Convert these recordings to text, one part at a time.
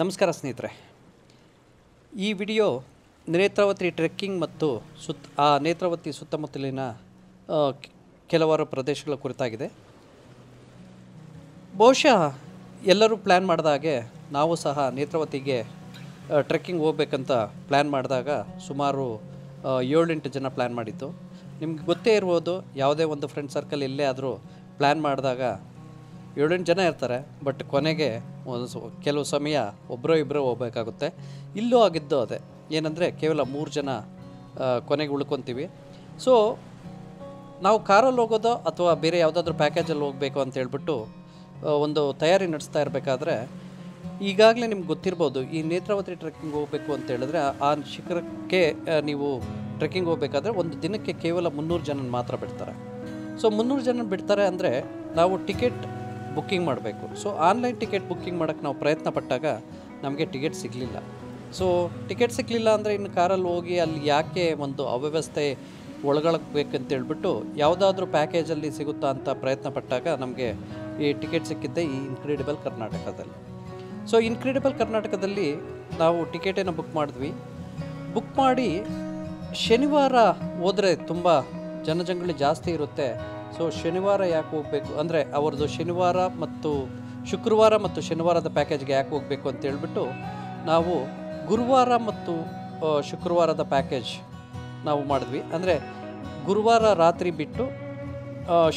ನಮಸ್ಕಾರ ಸ್ನೇಹಿತರೆ. ಈ ವಿಡಿಯೋ ನೇತ್ರಾವತಿ ಟ್ರೆಕ್ಕಿಂಗ್ ಮತ್ತು ನೇತ್ರಾವತಿ ಸುತ್ತಮುತ್ತಲಿನ ಕೆಲವಾರು ಪ್ರದೇಶಗಳ ಕುರಿತಾಗಿದೆ. ಬಹುಶಃ ಎಲ್ಲರೂ ಪ್ಲ್ಯಾನ್ ಮಾಡಿದಾಗೆ ನಾವು ಸಹ ನೇತ್ರಾವತಿಗೆ ಟ್ರೆಕ್ಕಿಂಗ್ ಹೋಗ್ಬೇಕಂತ ಪ್ಲ್ಯಾನ್ ಮಾಡಿದಾಗ ಸುಮಾರು 7-8 ಜನ ಪ್ಲ್ಯಾನ್ ಮಾಡಿದ್ದು. ನಿಮ್ಗೆ ಗೊತ್ತೇ ಇರ್ಬೋದು, ಯಾವುದೇ ಒಂದು ಫ್ರೆಂಡ್ ಸರ್ಕಲ್ ಎಲ್ಲೇ ಆದರೂ ಪ್ಲ್ಯಾನ್ ಮಾಡಿದಾಗ 7-8 ಜನ ಇರ್ತಾರೆ. ಬಟ್ ಕೊನೆಗೆ ಕೆಲವು ಸಮಯ ಒಬ್ಬರೋ ಇಬ್ಬರೋ ಹೋಗ್ಬೇಕಾಗುತ್ತೆ. ಇಲ್ಲೂ ಆಗಿದ್ದು ಅದೇ, ಏನಂದರೆ ಕೇವಲ 3 ಜನ ಕೊನೆಗೆ ಉಳ್ಕೊತೀವಿ. ಸೊ ನಾವು ಕಾರಲ್ಲಿ ಹೋಗೋದೋ ಅಥವಾ ಬೇರೆ ಯಾವುದಾದ್ರೂ ಪ್ಯಾಕೇಜಲ್ಲಿ ಹೋಗಬೇಕು ಅಂತ ಹೇಳ್ಬಿಟ್ಟು ಒಂದು ತಯಾರಿ ನಡೆಸ್ತಾ ಇರಬೇಕಾದ್ರೆ, ಈಗಾಗಲೇ ನಿಮ್ಗೆ ಗೊತ್ತಿರ್ಬೋದು, ಈ ನೇತ್ರಾವತಿ ಟ್ರೆಕ್ಕಿಂಗ್ ಹೋಗಬೇಕು ಅಂತ ಹೇಳಿದ್ರೆ ಆ ಶಿಖರಕ್ಕೆ ನೀವು ಟ್ರೆಕ್ಕಿಂಗ್ ಹೋಗಬೇಕಾದ್ರೆ ಒಂದು ದಿನಕ್ಕೆ ಕೇವಲ 300 ಜನ ಮಾತ್ರ ಬಿಡ್ತಾರೆ. ಸೊ 300 ಜನ ಬಿಡ್ತಾರೆ ಅಂದರೆ ನಾವು ಟಿಕೆಟ್ ಬುಕ್ಕಿಂಗ್ ಮಾಡಬೇಕು. ಸೊ ಆನ್ಲೈನ್ ಟಿಕೆಟ್ ಬುಕ್ಕಿಂಗ್ ಮಾಡೋಕ್ಕೆ ನಾವು ಪ್ರಯತ್ನ ಪಟ್ಟಾಗ ನಮಗೆ ಟಿಕೆಟ್ ಸಿಗಲಿಲ್ಲ. ಸೊ ಟಿಕೆಟ್ ಸಿಗಲಿಲ್ಲ ಅಂದರೆ ಇನ್ನು ಕಾರಲ್ಲಿ ಹೋಗಿ ಅಲ್ಲಿ ಯಾಕೆ ಒಂದು ಅವ್ಯವಸ್ಥೆ ಒಳಗೊಳಗಬೇಕಂತೇಳ್ಬಿಟ್ಟು ಯಾವುದಾದ್ರೂ ಪ್ಯಾಕೇಜಲ್ಲಿ ಸಿಗುತ್ತಾ ಅಂತ ಪ್ರಯತ್ನ ಪಟ್ಟಾಗ ನಮಗೆ ಈ ಟಿಕೆಟ್ ಸಿಕ್ಕಿದ್ದೆ ಈ ಇನ್ಕ್ರೆಡಿಬಲ್ ಕರ್ನಾಟಕದಲ್ಲಿ. ಸೊ ಇನ್ಕ್ರೆಡಿಬಲ್ ಕರ್ನಾಟಕದಲ್ಲಿ ನಾವು ಟಿಕೆಟನ್ನು ಬುಕ್ ಮಾಡಿದ್ವಿ. ಬುಕ್ ಮಾಡಿ ಶನಿವಾರ ಹೋದರೆ ತುಂಬ ಜನಜಂಗುಳಿ ಜಾಸ್ತಿ ಇರುತ್ತೆ. ಸೊ ಶನಿವಾರ ಯಾಕೆ ಹೋಗಬೇಕು ಅಂದರೆ ಅವ್ರದ್ದು ಶನಿವಾರ ಮತ್ತು ಶುಕ್ರವಾರ ಮತ್ತು ಶನಿವಾರದ ಪ್ಯಾಕೇಜ್ಗೆ ಯಾಕೆ ಹೋಗಬೇಕು ಅಂತ ಹೇಳ್ಬಿಟ್ಟು ನಾವು ಗುರುವಾರ ಮತ್ತು ಶುಕ್ರವಾರದ ಪ್ಯಾಕೇಜ್ ನಾವು ಮಾಡಿದ್ವಿ. ಅಂದರೆ ಗುರುವಾರ ರಾತ್ರಿ ಬಿಟ್ಟು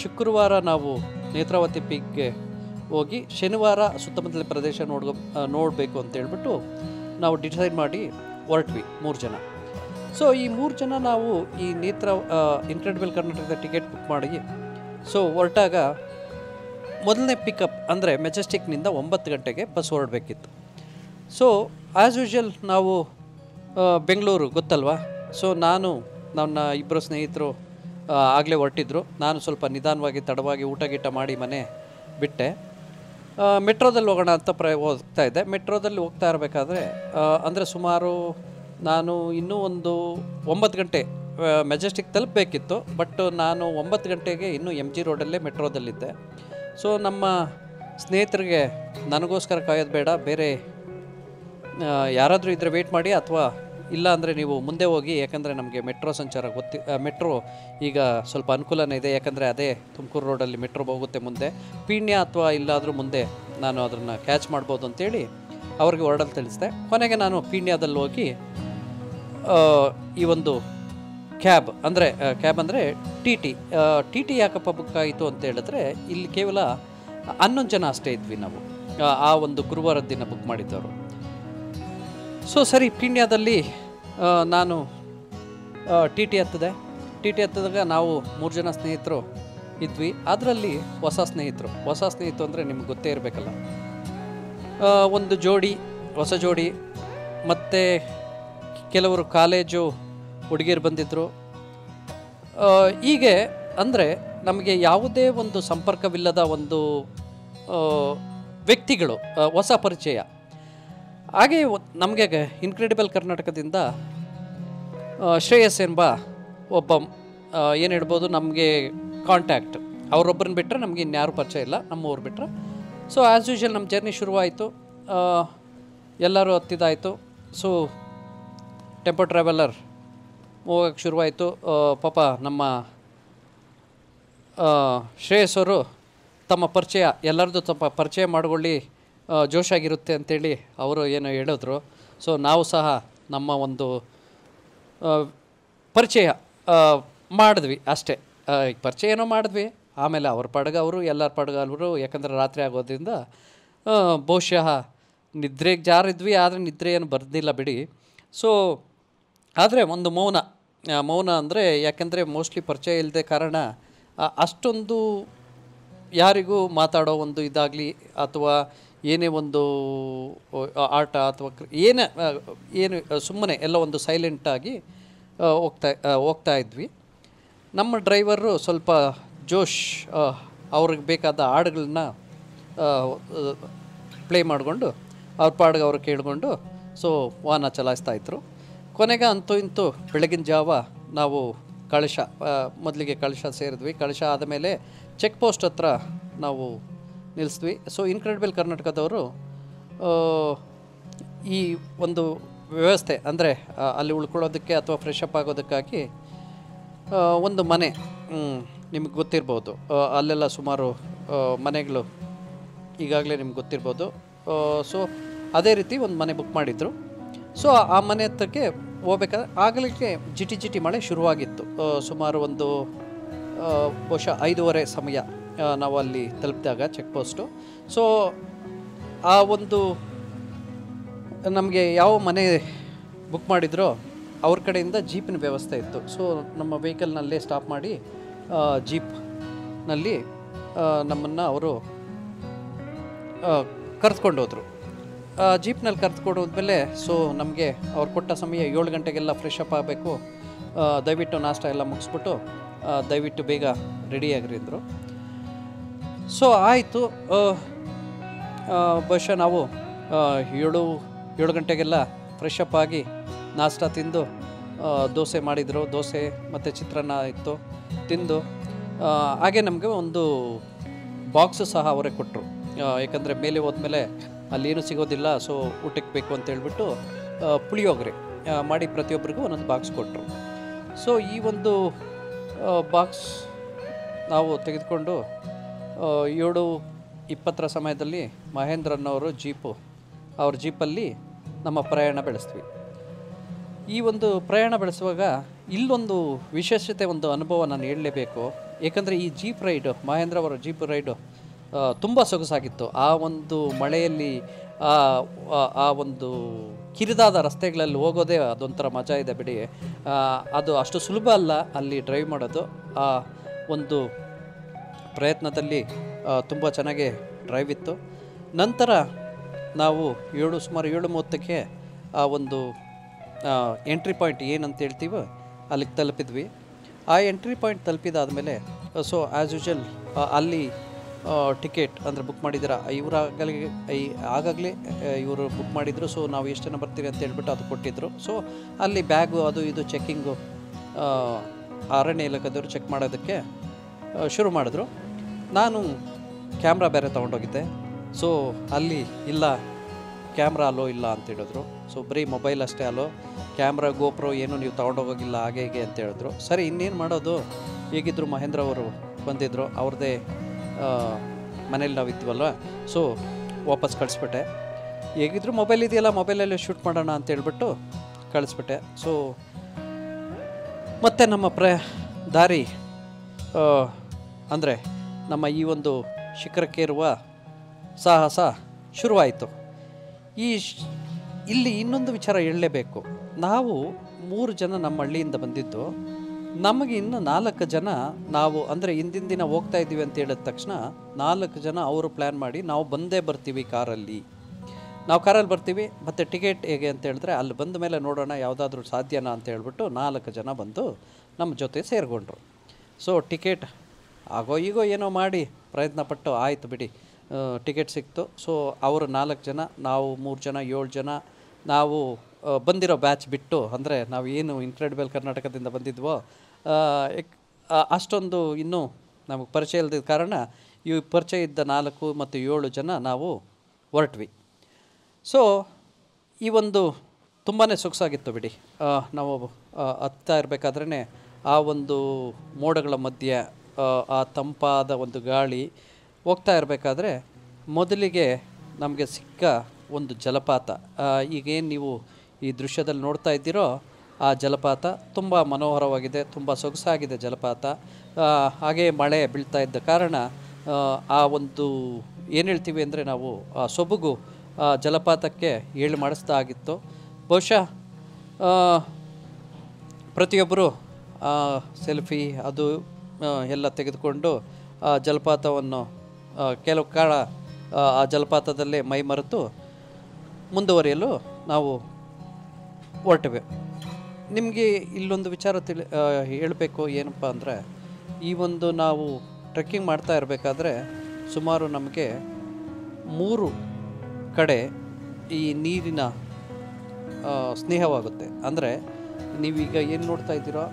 ಶುಕ್ರವಾರ ನಾವು ನೇತ್ರಾವತಿ ಪೀಕ್ಗೆ ಹೋಗಿ ಶನಿವಾರ ಸುತ್ತಮುತ್ತಲ ಪ್ರದೇಶ ನೋಡಬೇಕು ಅಂತ ಹೇಳ್ಬಿಟ್ಟು ನಾವು ಡಿಸೈಡ್ ಮಾಡಿ ಹೊರಟ್ವಿ 3 ಜನ. ಸೊ ಈ 3 ಜನ ನಾವು ಈ ಇನ್ಕ್ರೆಡಿಬಲ್ ಕರ್ನಾಟಕದ ಟಿಕೆಟ್ ಬುಕ್ ಮಾಡಿ ಸೊ ಹೊರಟಾಗ ಮೊದಲನೇ ಪಿಕಪ್ ಅಂದರೆ ಮೆಜೆಸ್ಟಿಕ್ನಿಂದ 9 ಗಂಟೆಗೆ ಬಸ್ ಹೊರಡಬೇಕಿತ್ತು. ಸೊ ಆ್ಯಸ್ ಯೂಶ್ವಲ್ ನಾವು ಬೆಂಗಳೂರು ಗೊತ್ತಲ್ವಾ. ಸೊ ನನ್ನ ಇಬ್ಬರು ಸ್ನೇಹಿತರು ಆಗಲೇ ಹೊರಟಿದ್ರು. ನಾನು ಸ್ವಲ್ಪ ನಿಧಾನವಾಗಿ ತಡವಾಗಿ ಊಟ ಗೀಟ ಮಾಡಿ ಮನೆ ಬಿಟ್ಟೆ. ಮೆಟ್ರೋದಲ್ಲಿ ಹೋಗೋಣ ಅಂತ ಹೋಗ್ತಾ ಇದ್ದೆ. ಮೆಟ್ರೋದಲ್ಲಿ ಹೋಗ್ತಾ ಇರಬೇಕಾದ್ರೆ ಅಂದರೆ ಸುಮಾರು ನಾನು ಇನ್ನೂ ಒಂದು 9 ಗಂಟೆ ಮೆಜೆಸ್ಟಿಕ್ ತಲುಪಬೇಕಿತ್ತು. ಬಟ್ ನಾನು 9 ಗಂಟೆಗೆ ಇನ್ನೂ MG ರೋಡಲ್ಲೇ ಮೆಟ್ರೋದಲ್ಲಿದ್ದೆ. ಸೊ ನಮ್ಮ ಸ್ನೇಹಿತರಿಗೆ ನನಗೋಸ್ಕರ ಕಾಯೋದು ಬೇಡ, ಬೇರೆ ಯಾರಾದರೂ ಇದ್ದರೆ ವೆಯ್ಟ್ ಮಾಡಿ, ಅಥವಾ ಇಲ್ಲ ಅಂದರೆ ನೀವು ಮುಂದೆ ಹೋಗಿ, ಯಾಕಂದರೆ ನಮಗೆ ಮೆಟ್ರೋ ಸಂಚಾರ ಮೆಟ್ರೋ ಈಗ ಸ್ವಲ್ಪ ಅನುಕೂಲನೇ ಇದೆ. ಯಾಕಂದರೆ ಅದೇ ತುಮಕೂರು ರೋಡಲ್ಲಿ ಮೆಟ್ರೋ ಹೋಗುತ್ತೆ ಮುಂದೆ. ಪೀಣ್ಯ ಅಥವಾ ಇಲ್ಲಾದರೂ ಮುಂದೆ ನಾನು ಅದನ್ನು ಕ್ಯಾಚ್ ಮಾಡ್ಬೋದು ಅಂತೇಳಿ ಅವ್ರಿಗೆ ಹೊರಡಲು ತಿಳಿಸಿದೆ. ಕೊನೆಗೆ ನಾನು ಪೀಣ್ಯದಲ್ಲಿ ಹೋಗಿ ಈ ಒಂದು ಕ್ಯಾಬ್ ಅಂದರೆ ಟಿ ಟಿ ಯಾಕಪ್ಪ ಬುಕ್ ಆಯಿತು ಅಂತ ಹೇಳಿದ್ರೆ, ಇಲ್ಲಿ ಕೇವಲ 11 ಜನ ಅಷ್ಟೇ ಇದ್ವಿ ನಾವು ಆ ಒಂದು ಗುರುವಾರದ ದಿನ ಬುಕ್ ಮಾಡಿದ್ದವರು. ಸೊ ಸರಿ, ಪೀಣ್ಯದಲ್ಲಿ ನಾನು ಟಿ ಟಿ ಹತ್ತಿದಾಗ ನಾವು 3 ಜನ ಸ್ನೇಹಿತರು ಇದ್ವಿ. ಅದರಲ್ಲಿ ಹೊಸ ಸ್ನೇಹಿತರು ಅಂದರೆ ನಿಮ್ಗೆ ಗೊತ್ತೇ ಇರಬೇಕಲ್ಲ, ಒಂದು ಹೊಸ ಜೋಡಿ ಮತ್ತು ಕೆಲವರು ಕಾಲೇಜು ಹುಡುಗಿಯರು ಬಂದಿದ್ದರು. ಹೀಗೆ ಅಂದರೆ ನಮಗೆ ಯಾವುದೇ ಒಂದು ಸಂಪರ್ಕವಿಲ್ಲದ ಒಂದು ವ್ಯಕ್ತಿಗಳು, ಹೊಸ ಪರಿಚಯ. ಹಾಗೆ ನಮಗೆ ಇನ್ಕ್ರೆಡಿಬಲ್ ಕರ್ನಾಟಕದಿಂದ ಶ್ರೇಯಸ್ ಎಂಬ ಒಬ್ಬ ಏನು ಹೇಳ್ಬೋದು ನಮಗೆ ಕಾಂಟ್ಯಾಕ್ಟ್, ಅವರೊಬ್ಬರನ್ನ ಬಿಟ್ಟರೆ ನಮಗೆ ಇನ್ಯಾರು ಪರಿಚಯ ಇಲ್ಲ, ನಮ್ಮವ್ರು ಬಿಟ್ಟರೆ. ಸೊ ಆ್ಯಸ್ ಯೂಶ್ವಲ್ ನಮ್ಮ ಜರ್ನಿ ಶುರುವಾಯಿತು. ಎಲ್ಲರೂ ಹತ್ತಿದಾಯಿತು. ಸೊ ಟೆಂಪೋ ಟ್ರಾವೆಲರ್ ಹೋಗೋಕ್ಕೆ ಶುರುವಾಯಿತು. ಪಾಪ ನಮ್ಮ ಶ್ರೇಯಸ್ ಅವರು ತಮ್ಮ ಪರಿಚಯ ಎಲ್ಲರದ್ದು ಸ್ವಲ್ಪ ಪರಿಚಯ ಮಾಡಿಕೊಳ್ಳಿ, ಜೋಶಾಗಿರುತ್ತೆ ಅಂತೇಳಿ ಅವರು ಏನೋ ಹೇಳಿದ್ರು. ಸೊ ನಾವು ಸಹ ನಮ್ಮ ಒಂದು ಪರಿಚಯ ಮಾಡಿದ್ವಿ ಅಷ್ಟೇ. ಪರಿಚಯ ಏನೋ ಮಾಡಿದ್ವಿ. ಆಮೇಲೆ ಅವ್ರ ಪಾಡ್ಗೆ ಅವರು, ಎಲ್ಲರ ಪಾಡ್ಗೆ ಅವರು, ಯಾಕಂದರೆ ರಾತ್ರಿ ಆಗೋದ್ರಿಂದ ಬಹುಶಃ ನಿದ್ರೆಗೆ ಜಾರಿದ್ವಿ. ಆದರೆ ನಿದ್ರೆ ಏನು ಬರ್ದಿಲ್ಲ ಬಿಡಿ. ಸೊ ಆದರೆ ಒಂದು ಮೌನ ಅಂದರೆ, ಯಾಕೆಂದರೆ ಮೋಸ್ಟ್ಲಿ ಪರಿಚಯ ಇಲ್ಲದೆ ಕಾರಣ ಅಷ್ಟೊಂದು ಯಾರಿಗೂ ಮಾತಾಡೋ ಒಂದು ಇದಾಗಲಿ ಅಥವಾ ಏನೇ ಒಂದು ಆಟ ಅಥವಾ ಏನು ಸುಮ್ಮನೆ ಎಲ್ಲ ಒಂದು ಸೈಲೆಂಟಾಗಿ ಹೋಗ್ತಾ ಇದ್ವಿ. ನಮ್ಮ ಡ್ರೈವರು ಸ್ವಲ್ಪ ಜೋಶ್, ಅವ್ರಿಗೆ ಬೇಕಾದ ಹಾಡುಗಳನ್ನ ಪ್ಲೇ ಮಾಡಿಕೊಂಡು ಅವ್ರ ಪಾಡ್ಗೆ ಅವ್ರು ಕೇಳಿಕೊಂಡು ಸೊ ವಾಹನ ಚಲಾಯಿಸ್ತಾಯಿದ್ರು. ಕೊನೆಗೆ ಅಂತೂ ಇಂತೂ ಬೆಳಗಿನ ಜಾವ ನಾವು ಮೊದಲಿಗೆ ಕಳಶ ಸೇರಿದ್ವಿ. ಕಳಶ ಆದಮೇಲೆ ಚೆಕ್ ಪೋಸ್ಟ್ ಹತ್ರ ನಾವು ನಿಲ್ಲಿಸಿದ್ವಿ. ಸೊ ಇನ್ಕ್ರೆಡಿಬಲ್ ಕರ್ನಾಟಕದವರು ಈ ಒಂದು ವ್ಯವಸ್ಥೆ ಅಂದರೆ ಅಲ್ಲಿ ಉಳ್ಕೊಳ್ಳೋದಕ್ಕೆ ಅಥವಾ ಫ್ರೆಶ್ ಅಪ್ ಆಗೋದಕ್ಕಾಗಿ ಒಂದು ಮನೆ ನಿಮಗೆ ಗೊತ್ತಿರ್ಬೋದು. ಅಲ್ಲೆಲ್ಲ ಸುಮಾರು ಮನೆಗಳು ಈಗಾಗಲೇ ನಿಮ್ಗೆ ಗೊತ್ತಿರ್ಬೋದು. ಸೊ ಅದೇ ರೀತಿ ಒಂದು ಮನೆ ಬುಕ್ ಮಾಡಿದ್ರು. ಸೊ ಆ ಮನೆ ಹತ್ರಕ್ಕೆ ಹೋಗ್ಬೇಕಾದ್ರೆ ಆಗಲಿಕ್ಕೆ ಜಿಟಿ ಮಳೆ ಶುರುವಾಗಿತ್ತು. ಸುಮಾರು ಒಂದು ಬಹುಶಃ 5:30 ಸಮಯ ನಾವು ಅಲ್ಲಿ ತಲುಪಿದಾಗ ಚೆಕ್ ಪೋಸ್ಟು. ಸೊ ಆ ಒಂದು ನಮಗೆ ಯಾವ ಮನೆ ಬುಕ್ ಮಾಡಿದ್ರೋ ಅವ್ರ ಕಡೆಯಿಂದ ಜೀಪಿನ ವ್ಯವಸ್ಥೆ ಇತ್ತು. ಸೊ ನಮ್ಮ ವೆಹಿಕಲ್ನಲ್ಲೇ ಸ್ಟಾಪ್ ಮಾಡಿ ಜೀಪ್ನಲ್ಲಿ ನಮ್ಮನ್ನು ಅವರು ಕರೆದುಕೊಂಡು ಹೋದರು. ಜೀಪ್ನಲ್ಲಿ ಕರೆದುಕೊಂಡು ಹೋದ್ಮೇಲೆ ಸೊ ನಮಗೆ ಅವ್ರು ಕೊಟ್ಟ ಸಮಯ 7 ಗಂಟೆಗೆಲ್ಲ ಫ್ರೆಶ್ ಅಪ್ ಆಗಬೇಕು, ದಯವಿಟ್ಟು ನಾಷ್ಟ ಎಲ್ಲ ಮುಗಿಸ್ಬಿಟ್ಟು ದಯವಿಟ್ಟು ಬೇಗ ರೆಡಿಯಾಗಿರಿ ಅಂದರು. ಸೊ ಆಯಿತು. ಬಹುಶಃ ನಾವು 7 ಗಂಟೆಗೆಲ್ಲ ಫ್ರೆಶ್ ಅಪ್ ಆಗಿ ನಾಷ್ಟ ತಿಂದು ದೋಸೆ ಮಾಡಿದರು. ದೋಸೆ ಮತ್ತು ಚಿತ್ರಾನ್ನ ಇತ್ತು, ತಿಂದು ಹಾಗೆ ನಮಗೆ ಒಂದು ಬಾಕ್ಸು ಸಹ ಅವರೇ ಕೊಟ್ಟರು. ಯಾಕಂದರೆ ಮೇಲೆ ಹೋದ್ಮೇಲೆ ಅಲ್ಲೇನು ಸಿಗೋದಿಲ್ಲ, ಸೊ ಊಟಕ್ಕೆ ಬೇಕು ಅಂತ ಹೇಳ್ಬಿಟ್ಟು ಪುಳಿಯೋಗರೆ ಮಾಡಿ ಪ್ರತಿಯೊಬ್ಬರಿಗೂ ಒಂದೊಂದು ಬಾಕ್ಸ್ ಕೊಟ್ಟರು. ಸೊ ಈ ಒಂದು ಬಾಕ್ಸ್ ನಾವು ತೆಗೆದುಕೊಂಡು 7:20 ಸಮಯದಲ್ಲಿ ಮಹೇಂದ್ರನ್ನವರು ಅವ್ರ ಜೀಪಲ್ಲಿ ನಮ್ಮ ಪ್ರಯಾಣ ಬೆಳೆಸ್ತೀವಿ. ಈ ಒಂದು ಪ್ರಯಾಣ ಬೆಳೆಸುವಾಗ ಇಲ್ಲೊಂದು ವಿಶೇಷತೆ, ಒಂದು ಅನುಭವ ನಾನು ಹೇಳಲೇಬೇಕು. ಏಕೆಂದರೆ ಈ ಜೀಪ್ ರೈಡು, ಮಹೇಂದ್ರ ಅವರ ಜೀಪ್ ರೈಡು ತುಂಬ ಸೊಗಸಾಗಿತ್ತು. ಆ ಒಂದು ಮಳೆಯಲ್ಲಿ ಆ ಒಂದು ಕಿರಿದಾದ ರಸ್ತೆಗಳಲ್ಲಿ ಹೋಗೋದೇ ಅದೊಂಥರ ಮಜಾ ಇದೆ ಬಿಡಿ. ಅದು ಅಷ್ಟು ಸುಲಭ ಅಲ್ಲ ಅಲ್ಲಿ ಡ್ರೈವ್ ಮಾಡೋದು. ಆ ಒಂದು ಪ್ರಯತ್ನದಲ್ಲಿ ತುಂಬ ಚೆನ್ನಾಗಿ ಡ್ರೈವ್ ಇತ್ತು. ನಂತರ ನಾವು ಸುಮಾರು 7:30ಕ್ಕೆ ಆ ಒಂದು ಎಂಟ್ರಿ ಪಾಯಿಂಟ್ ಏನಂತ ಹೇಳ್ತೀವೋ ಅಲ್ಲಿಗೆ ತಲುಪಿದ್ವಿ. ಆ ಎಂಟ್ರಿ ಪಾಯಿಂಟ್ ತಲುಪಿದಾದಮೇಲೆ ಸೊ ಆ್ಯಸ್ ಯೂಶಲ್ ಅಲ್ಲಿ ಟಿಕೆಟ್ ಅಂದರೆ ಬುಕ್ ಮಾಡಿದ್ದೀರಾ ಆಗಾಗಲೇ ಇವರು ಬುಕ್ ಮಾಡಿದರು. ಸೊ ನಾವು ಎಷ್ಟು ಜನ ಬರ್ತೀವಿ ಅಂತ ಹೇಳ್ಬಿಟ್ಟು ಅದು ಕೊಟ್ಟಿದ್ದರು. ಸೊ ಅಲ್ಲಿ ಬ್ಯಾಗು ಅದು ಇದು ಚೆಕ್ಕಿಂಗು ಅರಣ್ಯ ಇಲಾಖೆದವರು ಚೆಕ್ ಮಾಡೋದಕ್ಕೆ ಶುರು ಮಾಡಿದ್ರು. ನಾನು ಕ್ಯಾಮ್ರಾ ಬೇರೆ ತೊಗೊಂಡೋಗಿದ್ದೆ. ಸೊ ಅಲ್ಲಿ ಇಲ್ಲ, ಕ್ಯಾಮ್ರಾ ಅಲೋ ಇಲ್ಲ ಅಂತ ಹೇಳಿದ್ರು. ಸೊ ಬರೀ ಮೊಬೈಲ್ ಅಷ್ಟೇ ಅಲೋ, ಕ್ಯಾಮ್ರಾ ಗೋಪ್ರೋ ಏನು ನೀವು ತೊಗೊಂಡೋಗೋಗಿಲ್ಲ ಹಾಗೆ ಹೀಗೆ ಅಂತ ಹೇಳಿದ್ರು. ಸರಿ, ಇನ್ನೇನು ಮಾಡೋದು, ಹೇಗಿದ್ದರು ಮಹೇಂದ್ರ ಅವರು ಬಂದಿದ್ದರು, ಅವ್ರದ್ದೇ ಮನೇಲಿ ನಾವು ಇದ್ವಲ್ವ. ಸೊ ವಾಪಸ್ ಕಳಿಸ್ಬಿಟ್ಟೆ. ಹೇಗಿದ್ರು ಮೊಬೈಲ್ ಇದೆಯಲ್ಲ, ಮೊಬೈಲಲ್ಲೇ ಶೂಟ್ ಮಾಡೋಣ ಅಂತ ಹೇಳ್ಬಿಟ್ಟು ಕಳಿಸ್ಬಿಟ್ಟೆ. ಸೊ ಮತ್ತು ನಮ್ಮ ದಾರಿ ಅಂದರೆ ನಮ್ಮ ಈ ಒಂದು ಶಿಖರಕ್ಕೆ ಇರುವ ಸಾಹಸ ಶುರುವಾಯಿತು. ಇಲ್ಲಿ ಇನ್ನೊಂದು ವಿಚಾರ ಹೇಳಲೇಬೇಕು. ನಾವು 3 ಜನ ನಮ್ಮ ಹಳ್ಳಿಯಿಂದ ಬಂದಿದ್ದು, ನಮಗೆ ಇನ್ನು 4 ಜನ ನಾವು ಅಂದರೆ ಹಿಂದಿನ ದಿನ ಹೋಗ್ತಾ ಇದ್ದೀವಿ ಅಂತ ಹೇಳಿದ ತಕ್ಷಣ 4 ಜನ ಅವರು ಪ್ಲ್ಯಾನ್ ಮಾಡಿ ನಾವು ಬಂದೇ ಬರ್ತೀವಿ ಕಾರಲ್ಲಿ ಬರ್ತೀವಿ, ಮತ್ತು ಟಿಕೆಟ್ ಹೇಗೆ ಅಂತ ಹೇಳಿದ್ರೆ ಅಲ್ಲಿ ಬಂದ ಮೇಲೆ ನೋಡೋಣ ಯಾವುದಾದ್ರೂ ಸಾಧ್ಯನಾ ಅಂತ ಹೇಳ್ಬಿಟ್ಟು 4 ಜನ ಬಂದು ನಮ್ಮ ಜೊತೆ ಸೇರಿಕೊಂಡ್ರು. ಸೊ ಟಿಕೆಟ್ ಆಗೋ ಈಗೋ ಏನೋ ಮಾಡಿ ಪ್ರಯತ್ನಪಟ್ಟು ಆಯಿತು ಬಿಡಿ, ಟಿಕೆಟ್ ಸಿಕ್ತು. ಸೊ ಅವರು 4 ಜನ, ನಾವು 3 ಜನ, 7 ಜನ. ನಾವು ಬಂದಿರೋ ಬ್ಯಾಚ್ ಬಿಟ್ಟು, ಅಂದರೆ ನಾವು ಏನು ಇನ್ಕ್ರೆಡಿಬಲ್ ಕರ್ನಾಟಕದಿಂದ ಬಂದಿದ್ವೋ ಅಷ್ಟೊಂದು ಇನ್ನೂ ನಮಗೆ ಪರಿಚಯ ಇಲ್ಲದ ಕಾರಣ ಈ ಪರಿಚಯ ಇದ್ದ 4 ಮತ್ತು 7 ಜನ ನಾವು ಹೊರಟ್ವಿ. ಸೊ ಈ ಒಂದು ತುಂಬಾ ಸೊಗಸಾಗಿತ್ತು ಬಿಡಿ. ನಾವು ಹತ್ತಾ ಇರಬೇಕಾದ್ರೇ ಆ ಒಂದು ಮೋಡಗಳ ಮಧ್ಯೆ ಆ ತಂಪಾದ ಒಂದು ಗಾಳಿ ಹೋಗ್ತಾ ಇರಬೇಕಾದ್ರೆ ಮೊದಲಿಗೆ ನಮಗೆ ಸಿಕ್ಕ ಒಂದು ಜಲಪಾತ, ಈಗೇನು ನೀವು ಈ ದೃಶ್ಯದಲ್ಲಿ ನೋಡ್ತಾ ಇದ್ದೀರೋ ಆ ಜಲಪಾತ ತುಂಬ ಮನೋಹರವಾಗಿದೆ, ತುಂಬ ಸೊಗಸಾಗಿದೆ ಜಲಪಾತ. ಹಾಗೆ ಮಳೆ ಬೀಳ್ತಾ ಇದ್ದ ಕಾರಣ ಆ ಒಂದು ಏನು ಹೇಳ್ತೀವಿ ಅಂದರೆ ನಾವು ಆ ಸೊಬಗು ಜಲಪಾತಕ್ಕೆ ಏಳು ಮಾಡಿಸ್ತಾ ಆಗಿತ್ತು. ಬಹುಶಃ ಪ್ರತಿಯೊಬ್ಬರು ಸೆಲ್ಫಿ ಅದು ಎಲ್ಲ ತೆಗೆದುಕೊಂಡು ಜಲಪಾತವನ್ನು ಕೆಲವು ಕಾಲ ಆ ಜಲಪಾತದಲ್ಲೇ ಮೈ ಮರೆತು ಮುಂದುವರಿಯಲು ನಾವು ಹೊರಟಿವೆ. ನಿಮಗೆ ಇಲ್ಲೊಂದು ವಿಚಾರ ಹೇಳಬೇಕು, ಏನಪ್ಪ ಅಂದರೆ ಈ ಒಂದು ನಾವು ಟ್ರೆಕ್ಕಿಂಗ್ ಮಾಡ್ತಾ ಇರಬೇಕಾದ್ರೆ ಸುಮಾರು ನಮಗೆ 3 ಕಡೆ ಈ ನೀರಿನ ಸ್ನೇಹವಾಗುತ್ತೆ. ಅಂದರೆ ನೀವೀಗ ಏನು ನೋಡ್ತಾ ಇದ್ದೀರೋ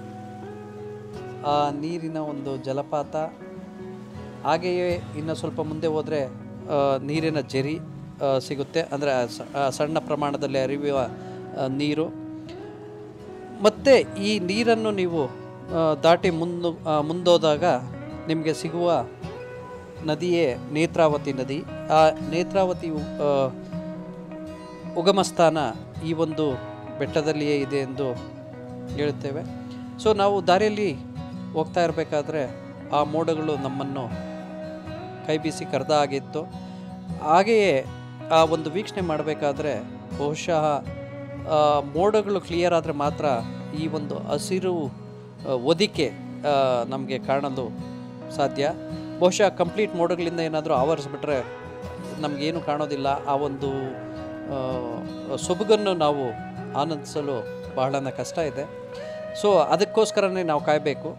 ಆ ನೀರಿನ ಒಂದು ಜಲಪಾತ, ಹಾಗೆಯೇ ಇನ್ನು ಸ್ವಲ್ಪ ಮುಂದೆ ಹೋದರೆ ನೀರಿನ ಜರಿ, ಸಿಗುತ್ತೆ, ಅಂದರೆ ಸಣ್ಣ ಪ್ರಮಾಣದಲ್ಲಿ ಹರಿಯುವ ನೀರು. ಮತ್ತು ಈ ನೀರನ್ನು ನೀವು ದಾಟಿ ಮುಂದೋದಾಗ ನಿಮಗೆ ಸಿಗುವ ನದಿಯೇ ನೇತ್ರಾವತಿ ನದಿ. ಆ ನೇತ್ರಾವತಿ ಉಗಮ ಸ್ಥಾನ ಈ ಒಂದು ಬೆಟ್ಟದಲ್ಲಿಯೇ ಇದೆ ಎಂದು ಹೇಳುತ್ತೇವೆ. ಸೊ ನಾವು ದಾರಿಯಲ್ಲಿ ಹೋಗ್ತಾ ಇರಬೇಕಾದ್ರೆ ಆ ಮೋಡಗಳು ನಮ್ಮನ್ನು ಕೈ ಬೀಸಿ ಕರೆದ ಆಗಿತ್ತು. ಹಾಗೆಯೇ ಆ ಒಂದು ವೀಕ್ಷಣೆ ಮಾಡಬೇಕಾದ್ರೆ ಬಹುಶಃ ಮೋಡಗಳು ಕ್ಲಿಯರ್ ಆದರೆ ಮಾತ್ರ ಈ ಒಂದು ಹಸಿರು ಹೊದಿಕೆ ನಮಗೆ ಕಾಣಲು ಸಾಧ್ಯ. ಬಹುಶಃ ಕಂಪ್ಲೀಟ್ ಮೋಡಗಳಿಂದ ಏನಾದರೂ ಆವರಿಸ್ಬಿಟ್ರೆ ನಮಗೇನು ಕಾಣೋದಿಲ್ಲ. ಆ ಒಂದು ಸೊಬಗನ್ನು ನಾವು ಆನಂದಿಸಲು ಬಹಳನೇ ಕಷ್ಟ ಇದೆ. ಸೊ ಅದಕ್ಕೋಸ್ಕರನೇ ನಾವು ಕಾಯಬೇಕು.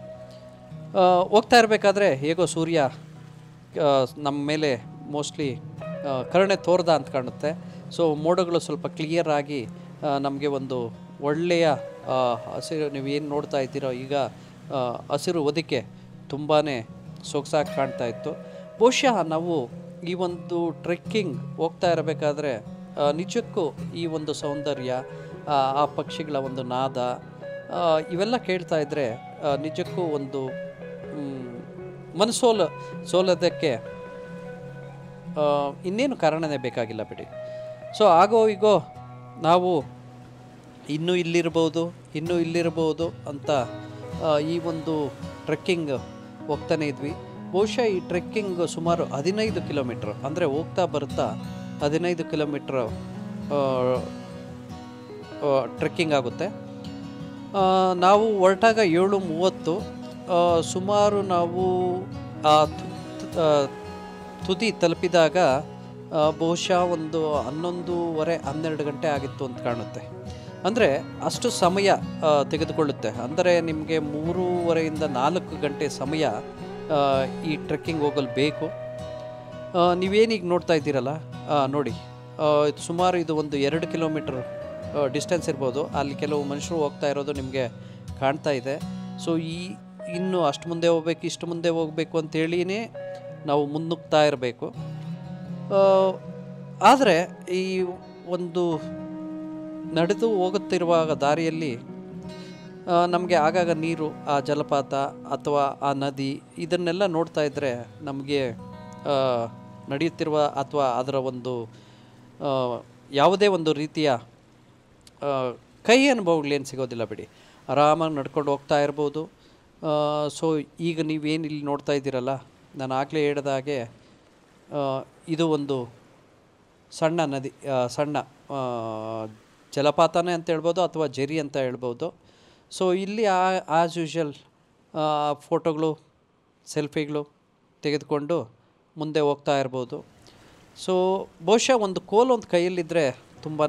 ಹೋಗ್ತಾ ಇರಬೇಕಾದ್ರೆ ಹೇಗೋ ಸೂರ್ಯ ನಮ್ಮ ಮೇಲೆ ಮೋಸ್ಟ್ಲಿ ಕರುಣೆ ತೋರ್ದ ಅಂತ ಕಾಣುತ್ತೆ. ಸೊ ಮೋಡಗಳು ಸ್ವಲ್ಪ ಕ್ಲಿಯರ್ ಆಗಿ ನಮಗೆ ಒಂದು ಒಳ್ಳೆಯ ಹಸಿರು, ನೀವು ಏನು ನೋಡ್ತಾ ಇದ್ದೀರೋ ಈಗ ಹಸಿರು ಹೊದಿಕೆ ತುಂಬಾ ಸೊಗಸಾಗಿ ಕಾಣ್ತಾ ಇತ್ತು. ಬಹುಶಃ ನಾವು ಈ ಒಂದು ಟ್ರೆಕ್ಕಿಂಗ್ ಹೋಗ್ತಾ ಇರಬೇಕಾದ್ರೆ ನಿಜಕ್ಕೂ ಈ ಒಂದು ಸೌಂದರ್ಯ, ಆ ಪಕ್ಷಿಗಳ ಒಂದು ನಾದ ಇವೆಲ್ಲ ಕೇಳ್ತಾ ಇದ್ದರೆ ನಿಜಕ್ಕೂ ಒಂದು ಸೋಲೋದಕ್ಕೆ ಇನ್ನೇನು ಕಾರಣನೇ ಬೇಕಾಗಿಲ್ಲ ಬಿಡಿ. ಸೊ ಆಗೋ ಈಗೋ ನಾವು ಇನ್ನೂ ಇಲ್ಲಿರ್ಬೋದು ಅಂತ ಈ ಒಂದು ಟ್ರೆಕ್ಕಿಂಗ್ ಹೋಗ್ತಾನೆ ಇದ್ವಿ. ಬಹುಶಃ ಈ ಟ್ರೆಕ್ಕಿಂಗ್ ಸುಮಾರು 15 ಕಿಲೋಮೀಟ್ರ್, ಅಂದರೆ ಹೋಗ್ತಾ ಬರ್ತಾ 15 ಕಿಲೋಮೀಟ್ರ್ ಟ್ರೆಕ್ಕಿಂಗ್ ಆಗುತ್ತೆ. ನಾವು ಹೊರಟಾಗ 7:30, ಸುಮಾರು ನಾವು ಆ ತುದಿ ತಲುಪಿದಾಗ ಬಹುಶಃ ಒಂದು 11:30 12 ಗಂಟೆ ಆಗಿತ್ತು ಅಂತ ಕಾಣುತ್ತೆ. ಅಂದರೆ ಅಷ್ಟು ಸಮಯ ತೆಗೆದುಕೊಳ್ಳುತ್ತೆ. ಅಂದರೆ ನಿಮಗೆ 3:30 4 ಗಂಟೆ ಸಮಯ ಈ ಟ್ರೆಕ್ಕಿಂಗ್ ಹೋಗಲು ಬೇಕು. ನೀವೇನೀಗ ನೋಡ್ತಾ ಇದ್ದೀರಲ್ಲ, ನೋಡಿ ಸುಮಾರು ಇದು ಒಂದು 2 ಕಿಲೋಮೀಟ್ರ್ ಡಿಸ್ಟೆನ್ಸ್ ಇರ್ಬೋದು. ಅಲ್ಲಿ ಕೆಲವು ಮನುಷ್ಯರು ಹೋಗ್ತಾ ಇರೋದು ನಿಮಗೆ ಕಾಣ್ತಾ ಇದೆ. ಸೊ ಇನ್ನು ಅಷ್ಟು ಮುಂದೆ ಹೋಗ್ಬೇಕು, ಇಷ್ಟು ಮುಂದೆ ಹೋಗಬೇಕು ಅಂತೇಳಿಯೇ ನಾವು ಮುನ್ನುಗ್ತಾ ಇರಬೇಕು. ಆದರೆ ಈ ಒಂದು ನಡೆದು ಹೋಗುತ್ತಿರುವಾಗ ದಾರಿಯಲ್ಲಿ ನಮಗೆ ಆಗಾಗ ನೀರು, ಆ ಜಲಪಾತ ಅಥವಾ ಆ ನದಿ ಇದನ್ನೆಲ್ಲ ನೋಡ್ತಾ ಇದ್ದರೆ ನಮಗೆ ನಡೆಯುತ್ತಿರುವ ಅಥವಾ ಅದರ ಒಂದು ಯಾವುದೇ ಒಂದು ರೀತಿಯ ಕೈ ಅನುಭವಗಳೇನು ಸಿಗೋದಿಲ್ಲ ಬಿಡಿ. ಆರಾಮಾಗಿ ನಡ್ಕೊಂಡು ಹೋಗ್ತಾ ಇರ್ಬೋದು. ಸೊ ಈಗ ನೀವೇನು ಇಲ್ಲಿ ನೋಡ್ತಾ ಇದ್ದೀರಲ್ಲ, ನಾನು ಆಗಲೇ ಹೇಳಿದ ಹಾಗೆ ಇದು ಒಂದು ಸಣ್ಣ ನದಿ, ಸಣ್ಣ ಜಲಪಾತನೇ ಅಂತ ಹೇಳ್ಬೋದು ಅಥವಾ ಜರಿ ಅಂತ ಹೇಳ್ಬೋದು. ಸೊ ಇಲ್ಲಿ ಆ್ಯಸ್ ಯೂಶುವಲ್ ಫೋಟೋಗಳು, ಸೆಲ್ಫಿಗಳು ತೆಗೆದುಕೊಂಡು ಮುಂದೆ ಹೋಗ್ತಾ ಇರ್ಬೋದು. ಸೊ ಬಹುಶಃ ಒಂದು ಕೋಲು ಒಂದು ಕೈಯಲ್ಲಿದ್ದರೆ ತುಂಬಾ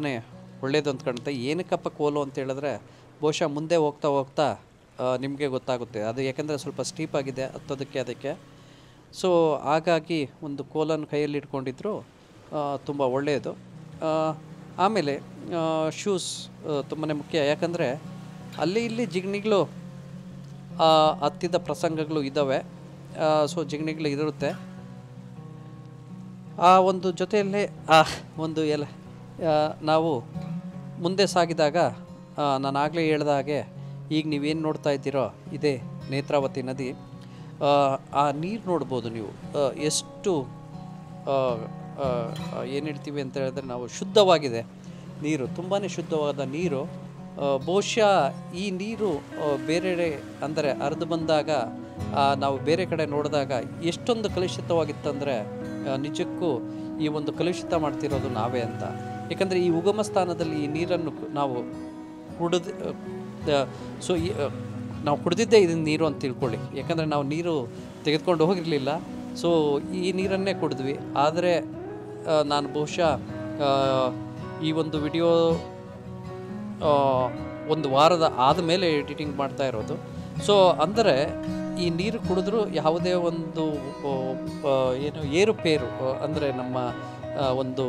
ಒಳ್ಳೆಯದು ಅಂತ ಕಾಣುತ್ತೆ. ಏನಕ್ಕಪ್ಪ ಕೋಲು ಅಂತ ಹೇಳಿದ್ರೆ ಬಹುಶಃ ಮುಂದೆ ಹೋಗ್ತಾ ಹೋಗ್ತಾ ನಿಮಗೆ ಗೊತ್ತಾಗುತ್ತೆ. ಅದು ಯಾಕೆಂದರೆ ಸ್ವಲ್ಪ ಸ್ಟೀಪ್ ಆಗಿದೆ ಹತ್ತೋದಕ್ಕೆ, ಅದಕ್ಕೆ. ಸೊ ಹಾಗಾಗಿ ಒಂದು ಕೋಲನ್ನು ಕೈಯಲ್ಲಿ ಇಟ್ಕೊಂಡಿದ್ರು ತುಂಬ ಒಳ್ಳೆಯದು. ಆಮೇಲೆ ಶೂಸ್ ತುಂಬಾ ಮುಖ್ಯ. ಯಾಕಂದರೆ ಅಲ್ಲಿ ಇಲ್ಲಿ ಜಿಗಣಿಗಳು ಹತ್ತಿದ ಪ್ರಸಂಗಗಳು ಇದ್ದಾವೆ. ಸೊ ಜಿಗಣಿಗಳು ಇರುತ್ತೆ. ಆ ಒಂದು ಜೊತೆಯಲ್ಲೇ ಒಂದು ನಾವು ಮುಂದೆ ಸಾಗಿದಾಗ ನಾನು ಆಗಲೇ ಹೇಳ್ದ ಹಾಗೆ ಈಗ ನೀವೇನು ನೋಡ್ತಾ ಇದ್ದೀರೋ ಇದೇ ನೇತ್ರಾವತಿ ನದಿ. ಆ ನೀರು ನೋಡ್ಬೋದು ನೀವು, ಎಷ್ಟು ಏನು ಹೇಳ್ತೀವಿ ಅಂತ ಹೇಳಿದ್ರೆ ನಾವು ಶುದ್ಧವಾಗಿದೆ ನೀರು, ತುಂಬಾ ಶುದ್ಧವಾದ ನೀರು. ಬಹುಶಃ ಈ ನೀರು ಬೇರೆ ಅಂದರೆ ಹರಿದು ಬಂದಾಗ ನಾವು ಬೇರೆ ಕಡೆ ನೋಡಿದಾಗ ಎಷ್ಟೊಂದು ಕಲುಷಿತವಾಗಿತ್ತಂದರೆ ನಿಜಕ್ಕೂ ಈ ಒಂದು ಕಲುಷಿತ ಮಾಡ್ತಿರೋದು ನಾವೇ ಅಂತ. ಏಕೆಂದರೆ ಈ ಉಗಮ ಸ್ಥಾನದಲ್ಲಿ ಈ ನೀರನ್ನು ನಾವು ನಾವು ಕುಡಿದಿದ್ದೇ ಇದನ್ನು ನೀರು ಅಂತ ತಿಳ್ಕೊಳ್ಳಿ. ಯಾಕಂದರೆ ನಾವು ನೀರು ತೆಗೆದುಕೊಂಡು ಹೋಗಿರಲಿಲ್ಲ. ಸೊ ಈ ನೀರನ್ನೇ ಕುಡಿದ್ವಿ. ಆದರೆ ನಾನು ಬಹುಶಃ ಈ ಒಂದು ವಿಡಿಯೋ ಒಂದು ವಾರದ ಆದಮೇಲೆ ಎಡಿಟಿಂಗ್ ಮಾಡ್ತಾ ಇರೋದು. ಸೊ ಅಂದರೆ ಈ ನೀರು ಕುಡಿದ್ರೂ ಯಾವುದೇ ಒಂದು ಏನು ಏರುಪೇರು ಅಂದರೆ ನಮ್ಮ ಒಂದು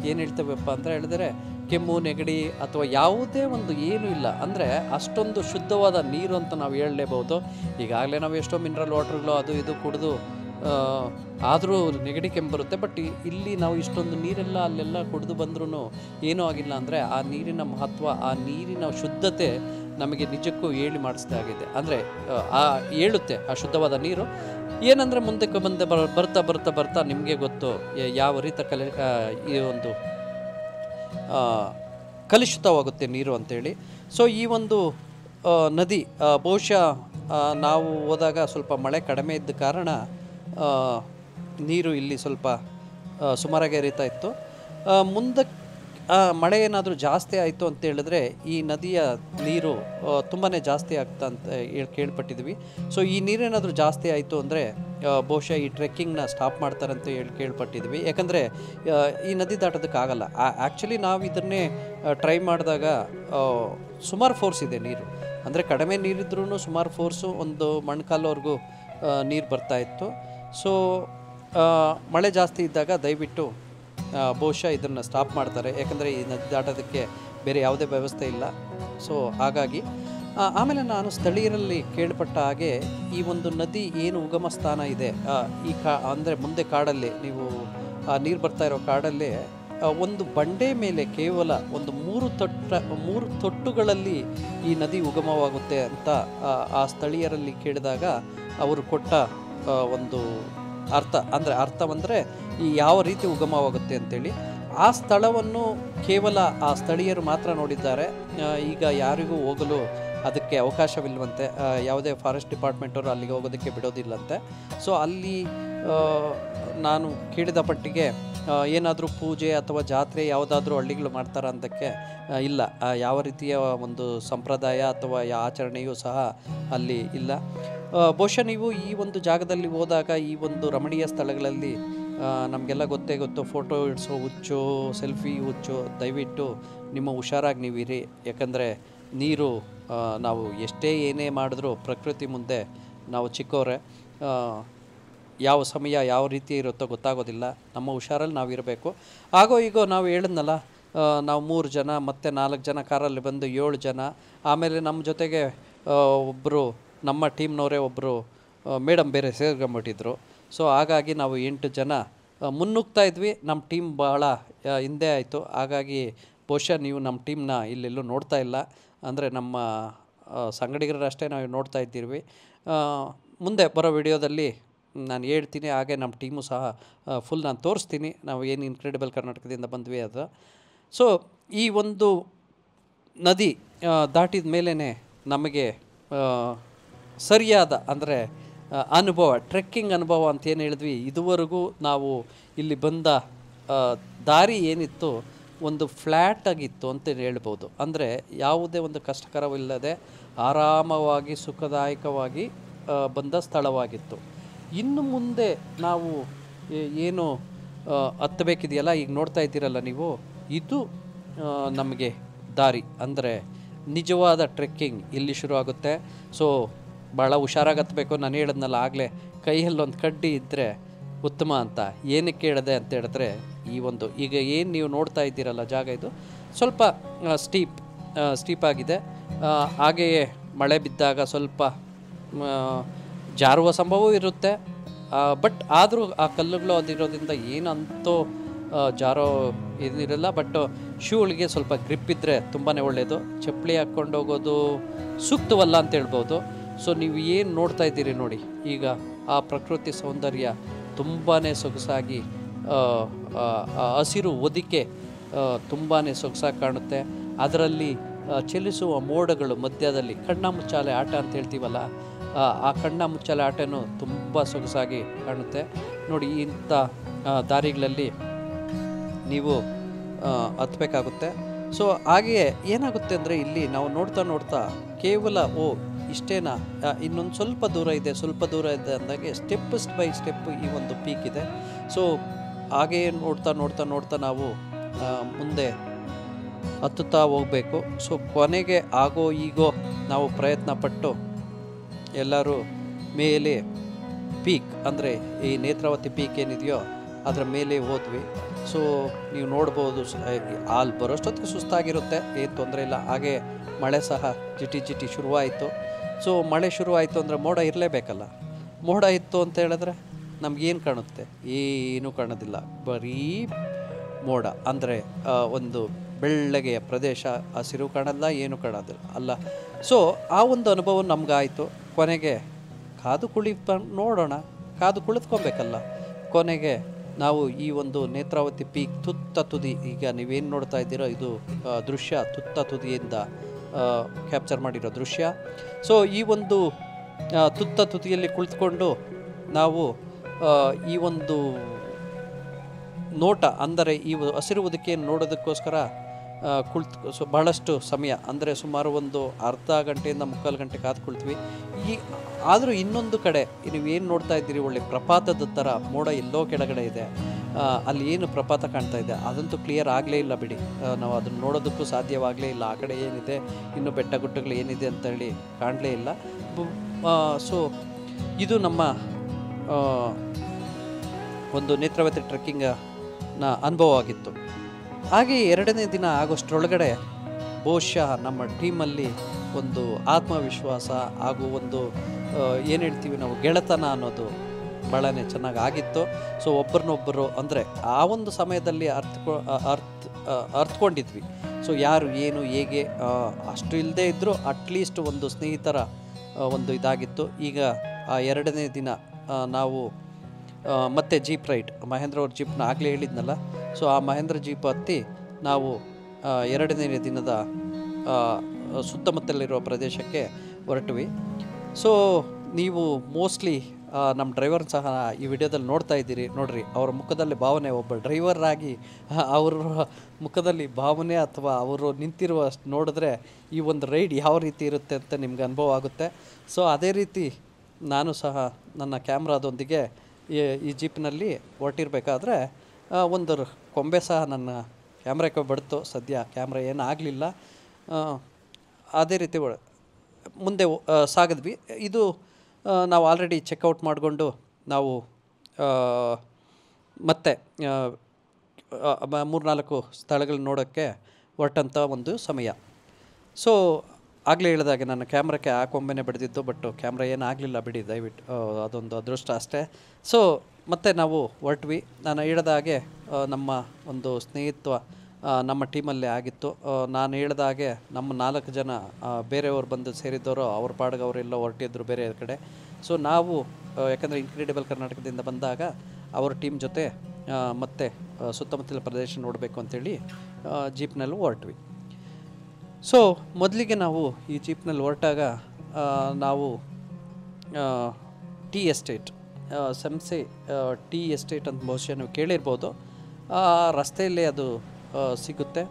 ಏನು ಹೇಳ್ತೇವಪ್ಪ ಅಂತ ಹೇಳಿದ್ರೆ ಕೆಮ್ಮು, ನೆಗಡಿ ಅಥವಾ ಯಾವುದೇ ಒಂದು ಏನೂ ಇಲ್ಲ. ಅಂದರೆ ಅಷ್ಟೊಂದು ಶುದ್ಧವಾದ ನೀರು ಅಂತ ನಾವು ಹೇಳಲೇಬಹುದು. ಈಗಾಗಲೇ ನಾವು ಎಷ್ಟೋ ಮಿನರಲ್ ವಾಟ್ರುಗಳು ಅದು ಇದು ಕುಡಿದು ಆದರೂ ನೆಗಡಿ ಕೆಮ್ಮು ಬರುತ್ತೆ. ಬಟ್ ಇಲ್ಲಿ ನಾವು ಇಷ್ಟೊಂದು ನೀರೆಲ್ಲ ಅಲ್ಲೆಲ್ಲ ಕುಡಿದು ಬಂದ್ರೂ ಏನೂ ಆಗಿಲ್ಲ ಅಂದರೆ ಆ ನೀರಿನ ಮಹತ್ವ, ಆ ನೀರಿನ ಶುದ್ಧತೆ ನಮಗೆ ನಿಜಕ್ಕೂ ಹೇಳಿ ಮಾಡಿಸ್ತಾ ಆಗಿದೆ. ಅಂದರೆ ಆ ಹೇಳುತ್ತೆ ಆ ಶುದ್ಧವಾದ ನೀರು. ಏನಂದರೆ ಮುಂದಕ್ಕೆ ಬರ್ತಾ ಬರ್ತಾ ಬರ್ತಾ ನಿಮಗೆ ಗೊತ್ತು ಯಾವ ರೀತಿ ಈ ಒಂದು ಕಲುಷಿತವಾಗುತ್ತೆ ನೀರು ಅಂಥೇಳಿ. ಸೊ ಈ ಒಂದು ನದಿ ಬಹುಶಃ ನಾವು ಹೋದಾಗ ಸ್ವಲ್ಪ ಮಳೆ ಕಡಿಮೆ ಇದ್ದ ಕಾರಣ ನೀರು ಇಲ್ಲಿ ಸ್ವಲ್ಪ ಸುಮಾರಾಗಿ ಹರಿತಾ ಇತ್ತು. ಮುಂದಕ್ಕೆ ಮಳೆ ಏನಾದರೂ ಜಾಸ್ತಿ ಆಯಿತು ಅಂತ ಹೇಳಿದ್ರೆ ಈ ನದಿಯ ನೀರು ತುಂಬಾ ಜಾಸ್ತಿ ಆಗ್ತಾ ಅಂತ ಕೇಳ್ಪಟ್ಟಿದ್ವಿ. ಸೊ ಈ ನೀರೇನಾದರೂ ಜಾಸ್ತಿ ಆಯಿತು ಅಂದರೆ ಬಹುಶಃ ಈ ಟ್ರೆಕ್ಕಿಂಗ್ನ ಸ್ಟಾಪ್ ಮಾಡ್ತಾರಂತ ಕೇಳ್ಪಟ್ಟಿದ್ವಿ. ಯಾಕಂದರೆ ಈ ನದಿ ದಾಟೋದಕ್ಕಾಗಲ್ಲ. ಆ್ಯಕ್ಚುಲಿ ನಾವು ಇದನ್ನೇ ಟ್ರೈ ಮಾಡಿದಾಗ ಸುಮಾರು ಫೋರ್ಸ್ ಇದೆ ನೀರು, ಅಂದರೆ ಕಡಿಮೆ ನೀರಿದ್ರೂ ಸುಮಾರು ಫೋರ್ಸು ಒಂದು ಮೊಣಕಾಲವರೆಗೂ ನೀರು ಬರ್ತಾಯಿತ್ತು. ಸೊ ಮಳೆ ಜಾಸ್ತಿ ಇದ್ದಾಗ ದಯವಿಟ್ಟು ಬಹುಶಃ ಇದನ್ನು ಸ್ಟಾಪ್ ಮಾಡ್ತಾರೆ. ಯಾಕಂದರೆ ಈ ನದಿ ದಾಟೋದಕ್ಕೆ ಬೇರೆ ಯಾವುದೇ ವ್ಯವಸ್ಥೆ ಇಲ್ಲ. ಸೊ ಹಾಗಾಗಿ ಆಮೇಲೆ ನಾನು ಸ್ಥಳೀಯರಲ್ಲಿ ಕೇಳ್ಪಟ್ಟ ಹಾಗೆ ಈ ಒಂದು ನದಿ ಏನು ಉಗಮ ಸ್ಥಾನ ಇದೆ ಈ ಅಂದರೆ ಮುಂದೆ ಕಾಡಲ್ಲಿ ನೀವು ನೀರು ಬರ್ತಾ ಇರೋ ಕಾಡಲ್ಲೇ ಒಂದು ಬಂಡೆ ಮೇಲೆ ಕೇವಲ ಒಂದು 3 ತೊಟ್ಟುಗಳಲ್ಲಿ ಈ ನದಿ ಉಗಮವಾಗುತ್ತೆ ಅಂತ ಆ ಸ್ಥಳೀಯರಲ್ಲಿ ಕೇಳಿದಾಗ ಅವರು ಕೊಟ್ಟ ಒಂದು ಅರ್ಥವಂದರೆ ಈ ಯಾವ ರೀತಿ ಉಗಮವಾಗುತ್ತೆ ಅಂತೇಳಿ. ಆ ಸ್ಥಳವನ್ನು ಕೇವಲ ಆ ಸ್ಥಳೀಯರು ಮಾತ್ರ ನೋಡಿದ್ದಾರೆ. ಈಗ ಯಾರಿಗೂ ಹೋಗಲು ಅದಕ್ಕೆ ಅವಕಾಶವಿಲ್ಲವಂತೆ. ಯಾವುದೇ ಫಾರೆಸ್ಟ್ ಡಿಪಾರ್ಟ್ಮೆಂಟವರು ಅಲ್ಲಿಗೆ ಹೋಗೋದಕ್ಕೆ ಬಿಡೋದಿಲ್ಲಂತೆ. ಸೊ ಅಲ್ಲಿ ನಾನು ಕೇಳಿದ ಪಟ್ಟಿಗೆ ಏನಾದರೂ ಪೂಜೆ ಅಥವಾ ಜಾತ್ರೆ ಯಾವುದಾದ್ರೂ ಹಳ್ಳಿಗಳು ಮಾಡ್ತಾರ ಅಂತಕ್ಕೆ ಇಲ್ಲ. ಯಾವ ರೀತಿಯ ಒಂದು ಸಂಪ್ರದಾಯ ಅಥವಾ ಆಚರಣೆಯೂ ಸಹ ಅಲ್ಲಿ ಇಲ್ಲ. ಬಹುಶಃ ನೀವು ಈ ಒಂದು ಜಾಗದಲ್ಲಿ ಹೋದಾಗ ಈ ಒಂದು ರಮಣೀಯ ಸ್ಥಳಗಳಲ್ಲಿ ನಮಗೆಲ್ಲ ಗೊತ್ತು ಫೋಟೋ ಇಡಿಸೋ ಹುಚ್ಚು, ಸೆಲ್ಫಿ ಹುಚ್ಚು. ದಯವಿಟ್ಟು ನಿಮ್ಮ ಹುಷಾರಾಗಿ ನೀವಿರಿ. ಯಾಕಂದರೆ ನೀರು ನಾವು ಎಷ್ಟೇ ಏನೇ ಮಾಡಿದ್ರೂ ಪ್ರಕೃತಿ ಮುಂದೆ ನಾವು ಚಿಕ್ಕವರೇ. ಯಾವ ಸಮಯ ಯಾವ ರೀತಿ ಇರುತ್ತೋ ಗೊತ್ತಾಗೋದಿಲ್ಲ. ನಮ್ಮ ಹುಷಾರಲ್ಲಿ ನಾವಿರಬೇಕು. ಆಗೋ ಈಗೋ ನಾವು ಹೇಳಿದ್ನಲ್ಲ, ನಾವು 3 ಜನ ಮತ್ತು 4 ಜನ ಕಾರಲ್ಲಿ ಬಂದು 7 ಜನ. ಆಮೇಲೆ ನಮ್ಮ ಜೊತೆಗೆ ಒಬ್ಬರು ನಮ್ಮ ಟೀಮ್ನವರೇ ಒಬ್ಬರು ಮೇಡಮ್ ಬೇರೆ ಸೇರ್ಕೊಂಬಿಟ್ಟಿದ್ರು. ಸೊ ಹಾಗಾಗಿ ನಾವು 8 ಜನ ಮುನ್ನುಗ್ತಾ ಇದ್ವಿ. ನಮ್ಮ ಟೀಮ್ ಭಾಳ ಹಿಂದೆ ಆಯಿತು. ಹಾಗಾಗಿ ಬಹುಶಃ ನೀವು ನಮ್ಮ ಟೀಮ್ನ ಇಲ್ಲೆಲ್ಲೂ ನೋಡ್ತಾ ಇಲ್ಲ. ಅಂದರೆ ನಮ್ಮ ಸಂಗಡಿಗರಷ್ಟೇ ನಾವು ನೋಡ್ತಾ ಇದ್ದೀವಿ. ಮುಂದೆ ಬರೋ ವಿಡಿಯೋದಲ್ಲಿ ನಾನು ಹೇಳ್ತೀನಿ. ಹಾಗೆ ನಮ್ಮ ಟೀಮು ಸಹ ಫುಲ್ ನಾನು ತೋರಿಸ್ತೀನಿ ನಾವು ಏನು ಇನ್ಕ್ರೆಡಿಬಲ್ ಕರ್ನಾಟಕದಿಂದ ಬಂದ್ವಿ ಅದು. ಸೊ ಈ ಒಂದು ನದಿ ದಾಟಿದ ಮೇಲೇ ನಮಗೆ ಸರಿಯಾದ ಅಂದರೆ ಅನುಭವ, ಟ್ರೆಕ್ಕಿಂಗ್ ಅನುಭವ ಅಂತ ಏನು ಹೇಳಿದ್ವಿ, ಇದುವರೆಗೂ ನಾವು ಇಲ್ಲಿ ಬಂದ ದಾರಿ ಏನಿತ್ತು ಒಂದು ಫ್ಲ್ಯಾಟ್ ಆಗಿತ್ತು ಅಂತ ಹೇಳ್ಬೋದು. ಅಂದರೆ ಯಾವುದೇ ಒಂದು ಕಷ್ಟಕರವಿಲ್ಲದೆ ಆರಾಮವಾಗಿ ಸುಖದಾಯಕವಾಗಿ ಬಂದ ಸ್ಥಳವಾಗಿತ್ತು. ಇನ್ನು ಮುಂದೆ ನಾವು ಏನು ಹತ್ತಬೇಕಿದೆಯಲ್ಲ, ಈಗ ನೋಡ್ತಾ ಇದ್ದೀರಲ್ಲ ನೀವು, ಇದು ನಮಗೆ ದಾರಿ. ಅಂದರೆ ನಿಜವಾದ ಟ್ರೆಕ್ಕಿಂಗ್ ಇಲ್ಲಿ ಶುರು ಆಗುತ್ತೆ. ಸೊ ಭಾಳ ಹುಷಾರಾಗಿ ಹತ್ತಬೇಕು. ನಾನು ಹೇಳಿದ್ನಲ್ಲ ಆಗಲೇ, ಕೈಯಲ್ಲೊಂದು ಕಡ್ಡಿ ಇದ್ದರೆ ಉತ್ತಮ ಅಂತ. ಏನಕ್ಕೆ ಹೇಳಿದೆ ಅಂತ ಹೇಳಿದ್ರೆ, ಈ ಒಂದು ಈಗ ಏನು ನೀವು ನೋಡ್ತಾ ಇದ್ದೀರಲ್ಲ ಜಾಗ, ಇದು ಸ್ವಲ್ಪ ಸ್ಟೀಪ್ ಆಗಿದೆ. ಹಾಗೆಯೇ ಮಳೆ ಬಿದ್ದಾಗ ಸ್ವಲ್ಪ ಜಾರುವ ಸಂಭವವೂ ಇರುತ್ತೆ. ಬಟ್ ಆದರೂ ಆ ಕಲ್ಲುಗಳು ಅದಿರೋದ್ರಿಂದ ಏನಂತೂ ಜಾರೋ ಏನಿರಲ್ಲ. ಬಟ್ ಶೂಗಳಿಗೆ ಸ್ವಲ್ಪ ಗ್ರಿಪ್ ಇದ್ದರೆ ತುಂಬಾ ಒಳ್ಳೆಯದು. ಚಪ್ಪಲಿ ಹಾಕ್ಕೊಂಡು ಹೋಗೋದು ಸೂಕ್ತವಲ್ಲ ಅಂತ ಹೇಳ್ಬೋದು. ಸೊ ನೀವು ಏನು ನೋಡ್ತಾ ಇದ್ದೀರಿ ನೋಡಿ, ಈಗ ಆ ಪ್ರಕೃತಿ ಸೌಂದರ್ಯ ತುಂಬಾ ಸೊಗಸಾಗಿ, ಹಸಿರು ಹೊದಿಕೆ ತುಂಬಾ ಸೊಗಸಾಗಿ ಕಾಣುತ್ತೆ. ಅದರಲ್ಲಿ ಚಲಿಸುವ ಮೋಡಗಳು ಮಧ್ಯದಲ್ಲಿ ಕಣ್ಣ ಮುಚ್ಚಾಲೆ ಆಟ ಅಂತ ಹೇಳ್ತೀವಲ್ಲ, ಆ ಕಣ್ಣ ಮುಚ್ಚಾಲೆ ಆಟನೂ ತುಂಬ ಸೊಗಸಾಗಿ ಕಾಣುತ್ತೆ ನೋಡಿ. ಇಂಥ ದಾರಿಗಳಲ್ಲಿ ನೀವು ಹತ್ತಬೇಕಾಗುತ್ತೆ. ಸೊ ಹಾಗೆಯೇ ಏನಾಗುತ್ತೆ ಅಂದರೆ, ಇಲ್ಲಿ ನಾವು ನೋಡ್ತಾ ಕೇವಲ ಇಷ್ಟೇನಾ, ಇನ್ನೊಂದು ಸ್ವಲ್ಪ ದೂರ ಇದೆ ಅಂದಾಗೆ ಸ್ಟೆಪ್ ಬೈ ಸ್ಟೆಪ್ ಈ ಒಂದು ಪೀಕ್ ಇದೆ. ಸೊ ಹಾಗೆಯೇ ನೋಡ್ತಾ ನಾವು ಮುಂದೆ ಹತ್ತುತ್ತಾ ಹೋಗಬೇಕು. ಸೊ ಕೊನೆಗೆ ಆಗೋ ಈಗೋ ನಾವು ಪ್ರಯತ್ನ ಪಟ್ಟು ಎಲ್ಲರೂ ಮೇಲೆ ಪೀಕ್ ಅಂದರೆ ಈ ನೇತ್ರಾವತಿ ಪೀಕ್ ಏನಿದೆಯೋ ಅದರ ಮೇಲೆ ಹೋದ್ವಿ. ಸೊ ನೀವು ನೋಡ್ಬೋದು, ಅಲ್ಲಿ ಬರೋಷ್ಟೊತ್ತಿಗೆ ಸುಸ್ತಾಗಿರುತ್ತೆ, ಏನು ತೊಂದರೆ ಇಲ್ಲ. ಹಾಗೆ ಮಳೆ ಸಹ ಜಿಟಿ ಶುರುವಾಯಿತು. ಸೊ ಮಳೆ ಶುರುವಾಯಿತು ಅಂದರೆ ಮೋಡ ಇರಲೇಬೇಕಲ್ಲ. ಮೋಡ ಇತ್ತು ಅಂತ ಹೇಳಿದ್ರೆ ನಮಗೇನು ಕಾಣುತ್ತೆ? ಏನೂ ಕಾಣೋದಿಲ್ಲ, ಬರೀ ಮೋಡ. ಅಂದರೆ ಒಂದು ಬೆಳ್ಳಗೆಯ ಪ್ರದೇಶ, ಹಸಿರು ಕಾಣಲ್ಲ, ಏನೂ ಕಾಣೋದಿಲ್ಲ ಅಲ್ಲ. ಸೊ ಆ ಒಂದು ಅನುಭವ ನಮಗಾಯಿತು. ಕೊನೆಗೆ ಕಾದು ನೋಡೋಣ, ಕಾದು ಕುಳಿತುಕೊಬೇಕಲ್ಲ. ಕೊನೆಗೆ ನಾವು ಈ ಒಂದು ನೇತ್ರಾವತಿ ಪೀಕ್ ತುತ್ತ ತುದಿ, ಈಗ ನೀವೇನು ನೋಡ್ತಾ ಇದ್ದೀರೋ ಇದು ದೃಶ್ಯ ತುತ್ತ ತುದಿಯಿಂದ ಕ್ಯಾಪ್ಚರ್ ಮಾಡಿರೋ ದೃಶ್ಯ. ಸೊ ಈ ಒಂದು ತುತ್ತ ತುದಿಯಲ್ಲಿ ಕುಳಿತುಕೊಂಡು ನಾವು ಈ ಒಂದು ನೋಟ, ಅಂದರೆ ಈ ಹಸಿರು ಹೊದಿಕೆಯನ್ನು ನೋಡೋದಕ್ಕೋಸ್ಕರ ಬಹಳಷ್ಟು ಸಮಯ, ಅಂದರೆ ಸುಮಾರು ಒಂದು ಅರ್ಧ ಗಂಟೆಯಿಂದ ಮುಕ್ಕಾಲು ಗಂಟೆ ಕಾದು ಕುಳಿತ್ವಿ. ಆದರೂ ಇನ್ನೊಂದು ಕಡೆ ನೀವೇನು ನೋಡ್ತಾ ಇದ್ದೀರಿ, ಒಳ್ಳೆ ಪ್ರಪಾತದ ಥರ ಮೋಡ ಎಲ್ಲೋ ಕೆಳಗಡೆ ಇದೆ, ಅಲ್ಲಿ ಏನು ಪ್ರಪಾತ ಕಾಣ್ತಾ ಇದೆ ಅದಂತೂ ಕ್ಲಿಯರ್ ಆಗಲೇ ಇಲ್ಲ ಬಿಡಿ. ನಾವು ಅದನ್ನು ನೋಡೋದಕ್ಕೂ ಸಾಧ್ಯವಾಗಲೇ ಇಲ್ಲ. ಆ ಕಡೆ ಏನಿದೆ, ಇನ್ನು ಬೆಟ್ಟ ಗುಡ್ಡಗಳು ಏನಿದೆ ಅಂತೇಳಿ ಕಾಣಲೇ ಇಲ್ಲ. ಸೊ ಇದು ನಮ್ಮ ಒಂದು ನೇತ್ರಾವತಿ ಟ್ರೆಕ್ಕಿಂಗ್ನ ಅನುಭವ ಆಗಿತ್ತು. ಹಾಗೆ ಎರಡನೇ ದಿನ ಆಗೋಷ್ಟರೊಳಗಡೆ ಬಹುಶಃ ನಮ್ಮ ಟೀಮಲ್ಲಿ ಒಂದು ಆತ್ಮವಿಶ್ವಾಸ ಹಾಗೂ ಒಂದು ಏನು ಹೇಳ್ತೀವಿ ನಾವು, ಗೆಳೆತನ ಅನ್ನೋದು ಭಾಳನೇ ಚೆನ್ನಾಗಿ ಆಗಿತ್ತು. ಸೊ ಒಬ್ಬರನ್ನೊಬ್ಬರು ಅಂದರೆ ಆ ಒಂದು ಸಮಯದಲ್ಲಿ ಅರ್ಥಕೊಂಡಿದ್ವಿ. ಸೊ ಯಾರು ಏನು ಹೇಗೆ ಅಷ್ಟು ಇಲ್ಲದೇ ಇದ್ದರೂ ಅಟ್ಲೀಸ್ಟ್ ಒಂದು ಸ್ನೇಹಿತರ ಒಂದು ಇದಾಗಿತ್ತು. ಈಗ ಆ ಎರಡನೇ ದಿನ ನಾವು ಮತ್ತೆ ಜೀಪ್ ರೈಡ್, ಮಹೇಂದ್ರ ಅವ್ರ ಜೀಪ್ನ ಆಗಲೇ ಹೇಳಿದ್ನಲ್ಲ. ಸೊ ಆ ಮಹೇಂದ್ರ ಜೀಪ್ ಹತ್ತಿ ನಾವು ಎರಡನೇ ದಿನದ ಸುತ್ತಮುತ್ತಲಿರುವ ಪ್ರದೇಶಕ್ಕೆ ಹೊರಟ್ವಿ. ಸೊ ನೀವು ಮೋಸ್ಟ್ಲಿ ನಮ್ಮ ಡ್ರೈವರ್ ಸಹ ಈ ವಿಡಿಯೋದಲ್ಲಿ ನೋಡ್ತಾ ಇದ್ದೀರಿ. ನೋಡ್ರಿ, ಅವರ ಮುಖದಲ್ಲಿ ಭಾವನೆ, ಒಬ್ಬ ಡ್ರೈವರ್ ಆಗಿ ಅವರ ಮುಖದಲ್ಲಿ ಭಾವನೆ ಅಥವಾ ಅವರು ನಿಂತಿರುವ ನೋಡಿದ್ರೆ ಈ ಒಂದು ರೈಡ್ ಯಾವ ರೀತಿ ಇರುತ್ತೆ ಅಂತ ನಿಮ್ಗೆ ಅನುಭವ ಆಗುತ್ತೆ. ಸೊ ಅದೇ ರೀತಿ ನಾನು ಸಹ ನನ್ನ ಕ್ಯಾಮ್ರಾದೊಂದಿಗೆ ಈ ಜೀಪ್ನಲ್ಲಿ ಹೊರಟಿರಬೇಕಾದ್ರೆ ಒಂದು ಕೊಂಬೆ ಸಹ ನನ್ನ ಕ್ಯಾಮ್ರಾಕ್ಕೆ ಬಡ್ತು. ಸದ್ಯ ಕ್ಯಾಮ್ರಾ ಏನೂ ಆಗಲಿಲ್ಲ. ಅದೇ ರೀತಿ ಮುಂದೆ ಸಾಗಿದ್ವಿ. ಇದು ನಾವು ಆಲ್ರೆಡಿ ಚೆಕ್ಔಟ್ ಮಾಡಿಕೊಂಡು ನಾವು ಮತ್ತೆ 3-4 ಸ್ಥಳಗಳನ್ನ ನೋಡೋಕ್ಕೆ ಹೊರಟಂಥ ಒಂದು ಸಮಯ. ಸೊ ಆಗಲೇ ಹೇಳಿದಾಗೆ ನನ್ನ ಕ್ಯಾಮ್ರಾಕ್ಕೆ ಆ ಕೊಂಬೆನೇ ಬಡಿದಿತ್ತು, ಬಟ್ ಕ್ಯಾಮ್ರಾ ಏನೂ ಆಗಲಿಲ್ಲ ಬಿಡಿ, ದಯವಿಟ್ಟು ಅದೊಂದು ಅದೃಷ್ಟ ಅಷ್ಟೇ. ಸೊ ಮತ್ತೆ ನಾವು ಹೊರಟ್ವಿ. ನಾನು ಹೇಳಿದ ಹಾಗೆ ನಮ್ಮ ಒಂದು ಸ್ನೇಹಿತ್ವ ನಮ್ಮ ಟೀಮಲ್ಲೇ ಆಗಿತ್ತು. ನಾನು ಹೇಳಿದ ಹಾಗೆ ನಮ್ಮ 4 ಜನ ಬೇರೆಯವರು ಬಂದು ಸೇರಿದ್ದವರು ಅವ್ರ ಪಾಡಿಗೆ ಅವರೆಲ್ಲ ಹೊರಟಿದ್ರು ಬೇರೆ ಕಡೆ. ಸೊ ನಾವು ಯಾಕಂದರೆ ಇನ್ಕ್ರೆಡಿಬಲ್ ಕರ್ನಾಟಕದಿಂದ ಬಂದಾಗ ಅವ್ರ ಟೀಮ್ ಜೊತೆ ಮತ್ತೆ ಸುತ್ತಮುತ್ತಲ ಪ್ರದೇಶ ನೋಡಬೇಕು ಅಂಥೇಳಿ ಜೀಪ್ನಲ್ಲಿ ಹೊರಟ್ವಿ. ಸೊ ಮೊದಲಿಗೆ ನಾವು ಈ ಜೀಪ್ನಲ್ಲಿ ಹೊರಟಾಗ ನಾವು ಟೀ ಎಸ್ಟೇಟ್, ಸಂಸೆ ಟೀ ಎಸ್ಟೇಟ್ ಅಂತ ಬಹುಶಃ ನೀವು ಕೇಳಿರ್ಬೋದು. ರಸ್ತೆಯಲ್ಲೇ ಅದು ಸಿಗುತ್ತೆ.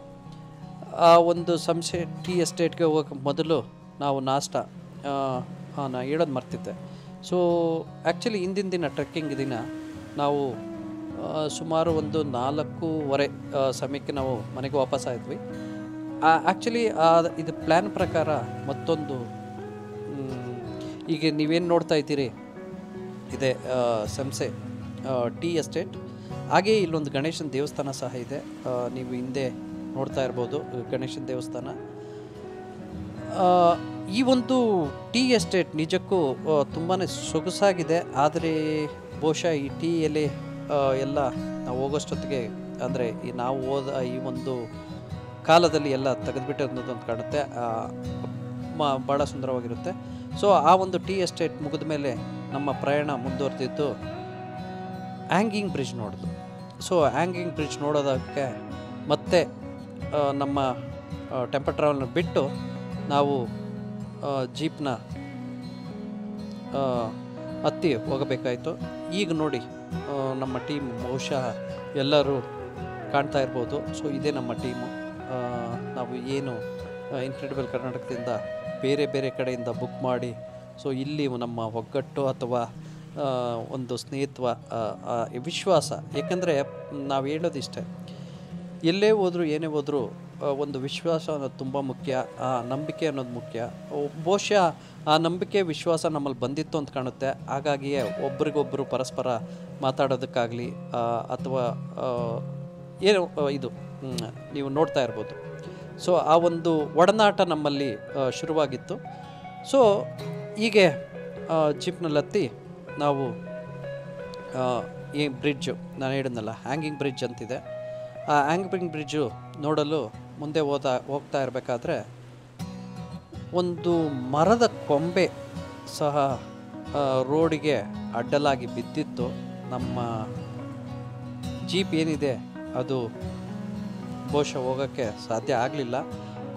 ಒಂದು ಸಂಸೆ ಟೀ ಎಸ್ಟೇಟ್ಗೆ ಹೋಗೋಕ್ಕೆ ಮೊದಲು ನಾವು ನಾಷ್ಟ ನಾನು ಹೇಳೋದು ಮರ್ತಿದ್ದೆ. ಸೊ ಆ್ಯಕ್ಚುಲಿ ಹಿಂದಿನ ದಿನ ಟ್ರೆಕ್ಕಿಂಗ್ ದಿನ ನಾವು ಸುಮಾರು ಒಂದು 4:30 ಸಮಯಕ್ಕೆ ನಾವು ಮನೆಗೆ ವಾಪಸ್ ಆದ್ವಿ. ಆ್ಯಕ್ಚುಲಿ ಇದು ಪ್ಲ್ಯಾನ್ ಪ್ರಕಾರ ಮತ್ತೊಂದು ಈಗ ನೀವೇನು ನೋಡ್ತಾ ಇದ್ದೀರಿ ಇದೆ ಸಂಸೆ ಟೀ ಎಸ್ಟೇಟ್. ಹಾಗೆಯೇ ಇಲ್ಲೊಂದು ಗಣೇಶನ ದೇವಸ್ಥಾನ ಸಹ ಇದೆ. ನೀವು ಹಿಂದೆ ನೋಡ್ತಾ ಇರ್ಬೋದು ಗಣೇಶನ ದೇವಸ್ಥಾನ. ಈ ಒಂದು ಟೀ ಎಸ್ಟೇಟ್ ನಿಜಕ್ಕೂ ತುಂಬಾ ಸೊಗಸಾಗಿದೆ. ಆದರೆ ಬಹುಶಃ ಈ ಟೀ ಎಲೆ ಎಲ್ಲ ನಾವು ಹೋಗೋಷ್ಟೊತ್ತಿಗೆ, ಅಂದರೆ ನಾವು ಹೋದ ಈ ಒಂದು ಕಾಲದಲ್ಲಿ ಎಲ್ಲ ತೆಗೆದುಬಿಟ್ಟು ಅನ್ನೋದು ಅಂತ ಕಾಣುತ್ತೆ. ಭಾಳ ಸುಂದರವಾಗಿರುತ್ತೆ. ಸೊ ಆ ಒಂದು ಟೀ ಎಸ್ಟೇಟ್ ಮುಗಿದ ಮೇಲೆ ನಮ್ಮ ಪ್ರಯಾಣ ಮುಂದುವರೆದಿದ್ದು ಹ್ಯಾಂಗಿಂಗ್ ಬ್ರಿಡ್ಜ್ ನೋಡೋದು. ಸೊ ಹ್ಯಾಂಗಿಂಗ್ ಬ್ರಿಡ್ಜ್ ನೋಡೋದಕ್ಕೆ ಮತ್ತೆ ನಮ್ಮ ಟೆಂಪೋ ಟ್ರಾವೆಲ್ನ ಬಿಟ್ಟು ನಾವು ಜೀಪ್ನ ಹತ್ತಿ ಹೋಗಬೇಕಾಯಿತು. ಈಗ ನೋಡಿ ನಮ್ಮ ಟೀಮ್ ಬಹುಶಃ ಎಲ್ಲರೂ ಕಾಣ್ತಾ ಇರ್ಬೋದು. ಸೊ ಇದೇ ನಮ್ಮ ಟೀಮು. ನಾವು ಏನು ಇನ್ಕ್ರೆಡಿಬಲ್ ಕರ್ನಾಟಕದಿಂದ ಬೇರೆ ಬೇರೆ ಕಡೆಯಿಂದ ಬುಕ್ ಮಾಡಿ, ಸೊ ಇಲ್ಲಿ ನಮ್ಮ ಒಗ್ಗಟ್ಟು ಅಥವಾ ಒಂದು ಸ್ನೇಹಿತ್ವ, ವಿಶ್ವಾಸ. ಏಕೆಂದರೆ ನಾವು ಹೇಳೋದಿಷ್ಟೇ, ಎಲ್ಲೇ ಹೋದರೂ ಏನೇ ಹೋದರೂ ಒಂದು ವಿಶ್ವಾಸ ಅನ್ನೋದು ತುಂಬ ಮುಖ್ಯ. ನಂಬಿಕೆ ಅನ್ನೋದು ಮುಖ್ಯ. ಬಹುಶಃ ಆ ನಂಬಿಕೆ ವಿಶ್ವಾಸ ನಮ್ಮಲ್ಲಿ ಬಂದಿತ್ತು ಅಂತ ಕಾಣುತ್ತೆ. ಹಾಗಾಗಿಯೇ ಒಬ್ರಿಗೊಬ್ಬರು ಪರಸ್ಪರ ಮಾತಾಡೋದಕ್ಕಾಗಲಿ ಅಥವಾ ಏನು ಇದು ನೀವು ನೋಡ್ತಾ ಇರ್ಬೋದು. ಸೊ ಆ ಒಂದು ಒಡನಾಟ ನಮ್ಮಲ್ಲಿ ಶುರುವಾಗಿತ್ತು. ಸೊ ಹೀಗೆ ಜೀಪ್ನಲ್ಲಿ ಹತ್ತಿ ನಾವು ಈ ಬ್ರಿಡ್ಜು ನಾನು ಹೇಳಿದ್ನಲ್ಲ ಹ್ಯಾಂಗಿಂಗ್ ಬ್ರಿಡ್ಜ್ ಅಂತಿದೆ. ಆ ಹ್ಯಾಂಗಿಂಗ್ ಬ್ರಿಡ್ಜು ನೋಡಲು ಮುಂದೆ ಹೋಗ್ತಾ ಇರಬೇಕಾದ್ರೆ ಒಂದು ಮರದ ಕೊಂಬೆ ಸಹ ರೋಡಿಗೆ ಅಡ್ಡಲಾಗಿ ಬಿದ್ದಿತ್ತು. ನಮ್ಮ ಜೀಪ್ ಏನಿದೆ ಅದು ಬಹುಶಃ ಹೋಗೋಕ್ಕೆ ಸಾಧ್ಯ ಆಗಲಿಲ್ಲ.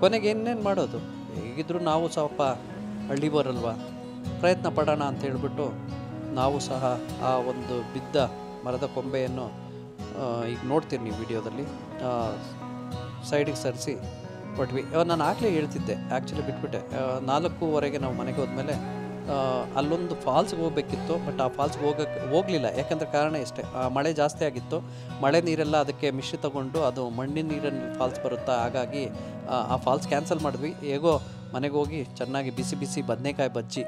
ಕೊನೆಗೆ ಏನೇನು ಮಾಡೋದು, ಹೇಗಿದ್ದರೂ ನಾವು ಸ್ವಲ್ಪ ಹಳ್ಳಿ ಬರಲ್ವಾ, ಪ್ರಯತ್ನ ಪಡೋಣ ಅಂತ ಹೇಳ್ಬಿಟ್ಟು ನಾವು ಸಹ ಆ ಒಂದು ಬಿದ್ದ ಮರದ ಕೊಂಬೆಯನ್ನು ಈಗ ನೋಡ್ತೀರಿ ನೀವು ವಿಡಿಯೋದಲ್ಲಿ ಸೈಡಿಗೆ ಸರಿಸಿ ಕೊಟ್ವಿ. ನಾನು ಆಗಲೇ ಹೇಳ್ತಿದ್ದೆ, ಆ್ಯಕ್ಚುಲಿ ಬಿಟ್ಬಿಟ್ಟೆ. 4:15 ನಾವು ಮನೆಗೆ ಹೋದ್ಮೇಲೆ ಅಲ್ಲೊಂದು ಫಾಲ್ಸ್ಗೆ ಹೋಗಬೇಕಿತ್ತು, ಬಟ್ ಆ ಫಾಲ್ಸ್ಗೆ ಹೋಗಲಿಲ್ಲ. ಯಾಕಂದರೆ ಕಾರಣ ಇಷ್ಟೇ, ಮಳೆ ಜಾಸ್ತಿ ಆಗಿತ್ತು. ಮಳೆ ನೀರೆಲ್ಲ ಅದಕ್ಕೆ ಮಿಶ್ರಿತಗೊಂಡು ಅದು ಮಣ್ಣಿನ ನೀರಲ್ಲಿ ಫಾಲ್ಸ್ ಬರುತ್ತಾ, ಹಾಗಾಗಿ ಆ ಫಾಲ್ಸ್ ಕ್ಯಾನ್ಸಲ್ ಮಾಡಿದ್ವಿ. ಹೇಗೋ ಮನೆಗೆ ಹೋಗಿ ಚೆನ್ನಾಗಿ ಬಿಸಿ ಬಿಸಿ ಬದನೆಕಾಯಿ ಬಜ್ಜಿ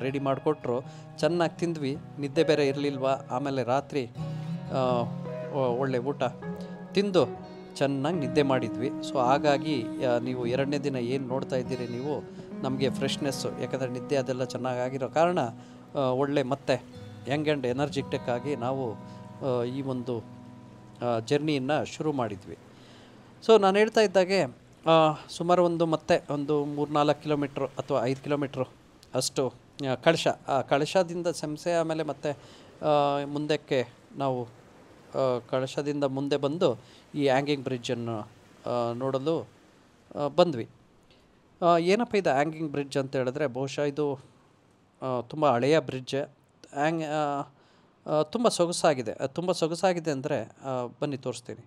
ರೆಡಿ ಮಾಡಿಕೊಟ್ರು, ಚೆನ್ನಾಗಿ ತಿಂದ್ವಿ. ನಿದ್ದೆ ಬೇರೆ ಇರಲಿಲ್ವ. ಆಮೇಲೆ ರಾತ್ರಿ ಒಳ್ಳೆ ಊಟ ತಿಂದು ಚೆನ್ನಾಗಿ ನಿದ್ದೆ ಮಾಡಿದ್ವಿ. ಸೊ ಹಾಗಾಗಿ ನೀವು 2ನೇ ದಿನ ಏನು ನೋಡ್ತಾ ಇದ್ದೀರಿ ನೀವು, ನಮಗೆ ಫ್ರೆಶ್ನೆಸ್ಸು, ಯಾಕಂದರೆ ನಿದ್ದೆ ಅದೆಲ್ಲ ಚೆನ್ನಾಗಿರೋ ಕಾರಣ ಒಳ್ಳೆ ಮತ್ತೆ ಯಂಗ್ ಆ್ಯಂಡ್ ಎನರ್ಜೆಟಿಕ್ ಆಗಿ ನಾವು ಈ ಒಂದು ಜರ್ನಿಯನ್ನು ಶುರು ಮಾಡಿದ್ವಿ. ಸೊ ನಾನು ಹೇಳ್ತಾ ಇದ್ದಾಗೆ ಸುಮಾರು ಮತ್ತೆ ಒಂದು 3-4 ಕಿಲೋಮೀಟ್ರು ಅಥವಾ 5 ಕಿಲೋಮೀಟ್ರು ಅಷ್ಟು ಕಳಶದಿಂದ ಸಂಸೆ, ಆಮೇಲೆ ಮತ್ತೆ ಮುಂದಕ್ಕೆ ನಾವು ಕಳಶದಿಂದ ಮುಂದೆ ಬಂದು ಈ ಹ್ಯಾಂಗಿಂಗ್ ಬ್ರಿಡ್ಜನ್ನು ನೋಡಲು ಬಂದ್ವಿ. ಏನಪ್ಪ ಇದು ಹ್ಯಾಂಗಿಂಗ್ ಬ್ರಿಡ್ಜ್ ಅಂತ ಹೇಳಿದ್ರೆ, ಬಹುಶಃ ಇದು ತುಂಬ ಹಳೆಯ ಬ್ರಿಡ್ಜ್. ತುಂಬ ಸೊಗಸಾಗಿದೆ ಅಂದರೆ ಬನ್ನಿ ತೋರಿಸ್ತೀನಿ.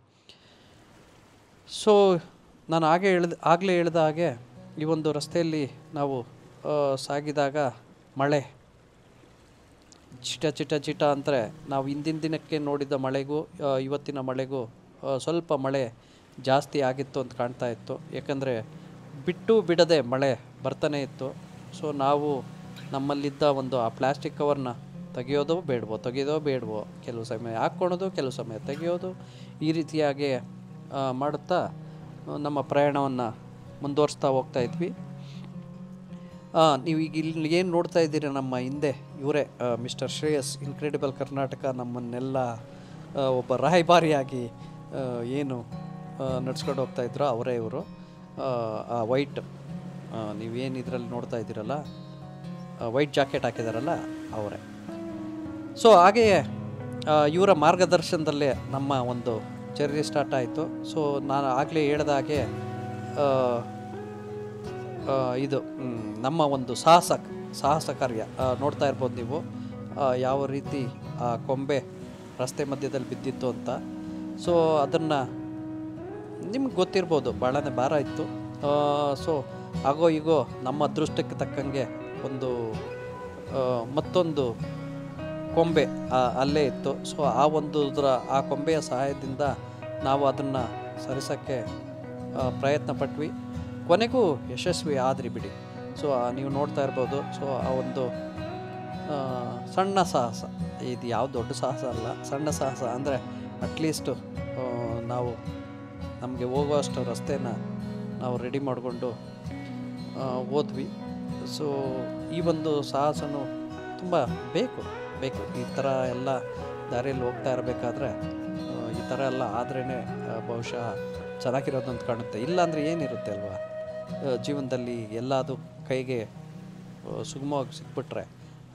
ಸೊ ನಾನು ಆಗಲೇ ಹೇಳಿದ ಹಾಗೆ ಈ ಒಂದು ರಸ್ತೆಯಲ್ಲಿ ನಾವು ಸಾಗಿದಾಗ ಮಳೆ ಚಿಟ ಅಂದರೆ ನಾವು ಹಿಂದಿನ ದಿನಕ್ಕೆ ನೋಡಿದ ಮಳೆಗೂ ಇವತ್ತಿನ ಮಳೆಗೂ ಸ್ವಲ್ಪ ಮಳೆ ಜಾಸ್ತಿ ಆಗಿತ್ತು ಅಂತ ಕಾಣ್ತಾ ಇತ್ತು. ಯಾಕಂದರೆ ಬಿಟ್ಟು ಬಿಡದೆ ಮಳೆ ಬರ್ತಾನೆ ಇತ್ತು. ಸೊ ನಾವು ನಮ್ಮಲ್ಲಿದ್ದ ಒಂದು ಆ ಪ್ಲ್ಯಾಸ್ಟಿಕ್ ಕವರ್ನ ತೆಗೆಯೋದೋ ಬೇಡವೋ, ಕೆಲವು ಸಮಯ ಹಾಕ್ಕೊಳೋದು, ಕೆಲವು ಸಮಯ ತೆಗೆಯೋದು, ಈ ರೀತಿಯಾಗಿ ಮಾಡುತ್ತಾ ನಮ್ಮ ಪ್ರಯಾಣವನ್ನು ಮುಂದುವರಿಸ್ತಾ ಹೋಗ್ತಾ ಇದ್ವಿ. ನೀವು ಈಗ ಇಲ್ಲಿ ಏನು ನೋಡ್ತಾ ಇದ್ದೀರಿ ನಮ್ಮ ಹಿಂದೆ, ಇವರೇ ಮಿಸ್ಟರ್ ಶ್ರೇಯಸ್ ಇನ್ಕ್ರೆಡಿಬಲ್ ಕರ್ನಾಟಕ ನಮ್ಮನ್ನೆಲ್ಲ ಒಬ್ಬ ರಾಯಭಾರಿಯಾಗಿ ಏನು ನಡ್ಸ್ಕೊಂಡು ಹೋಗ್ತಾ ಇದ್ರು, ಅವರೇ ಇವರು. ಆ ವೈಟ್ ನೀವೇನು ಇದರಲ್ಲಿ ನೋಡ್ತಾ ಇದ್ದೀರಲ್ಲ, ವೈಟ್ ಜಾಕೆಟ್ ಹಾಕಿದಾರಲ್ಲ ಅವರೇ. ಸೊ ಹಾಗೆಯೇ ಇವರ ಮಾರ್ಗದರ್ಶನದಲ್ಲೇ ನಮ್ಮ ಒಂದು ಜರ್ನಿ ಸ್ಟಾರ್ಟ್ ಆಯಿತು. ಸೊ ನಾನು ಆಗಲೇ ಹೇಳಿದ ಹಾಗೆ ಇದು ನಮ್ಮ ಒಂದು ಸಾಹಸ ಕಾರ್ಯ ನೋಡ್ತಾ ಇರ್ಬೋದು ನೀವು, ಯಾವ ರೀತಿ ಆ ಕೊಂಬೆ ರಸ್ತೆ ಮಧ್ಯದಲ್ಲಿ ಬಿದ್ದಿತ್ತು ಅಂತ. ಸೊ ಅದನ್ನು ನಿಮ್ಗೆ ಗೊತ್ತಿರ್ಬೋದು, ಭಾಳನೇ ಭಾರ ಇತ್ತು. ಸೊ ಆಗೋ ಈಗೋ ನಮ್ಮ ಅದೃಷ್ಟಕ್ಕೆ ತಕ್ಕಂಗೆ ಮತ್ತೊಂದು ಕೊಂಬೆ ಅಲ್ಲೇ ಇತ್ತು. ಸೊ ಆ ಕೊಂಬೆಯ ಸಹಾಯದಿಂದ ನಾವು ಅದನ್ನು ಸರಿಸೋಕ್ಕೆ ಪ್ರಯತ್ನ ಪಟ್ವಿ. ಕೊನೆಗೂ ಯಶಸ್ವಿ ಆದ್ರಿ ಬಿಡಿ. ಸೊ ನೀವು ನೋಡ್ತಾ ಇರ್ಬೋದು. ಸೊ ಆ ಒಂದು ಸಣ್ಣ ಸಾಹಸ, ಇದು ಯಾವ ದೊಡ್ಡ ಸಾಹಸ ಅಲ್ಲ, ಸಣ್ಣ ಸಾಹಸ. ಅಂದರೆ ಅಟ್ಲೀಸ್ಟು ನಾವು ನಮಗೆ ಹೋಗುವಷ್ಟು ರಸ್ತೆನ ನಾವು ರೆಡಿ ಮಾಡಿಕೊಂಡು ಹೋದ್ವಿ. ಸೊ ಈ ಒಂದು ಸಾಹಸನೂ ತುಂಬ ಬೇಕು. ಈ ಥರ ಎಲ್ಲ ದಾರಿಯಲ್ಲಿ ಹೋಗ್ತಾ ಇರಬೇಕಾದ್ರೆ ಈ ಥರ ಎಲ್ಲ ಆದ್ರೇ ಬಹುಶಃ ಚೆನ್ನಾಗಿರೋದು ಅಂತ ಕಾಣುತ್ತೆ. ಇಲ್ಲಾಂದರೆ ಏನಿರುತ್ತೆ ಅಲ್ವಾ ಜೀವನದಲ್ಲಿ, ಎಲ್ಲದು ಕೈಗೆ ಸುಗಮವಾಗಿ ಸಿಕ್ಬಿಟ್ರೆ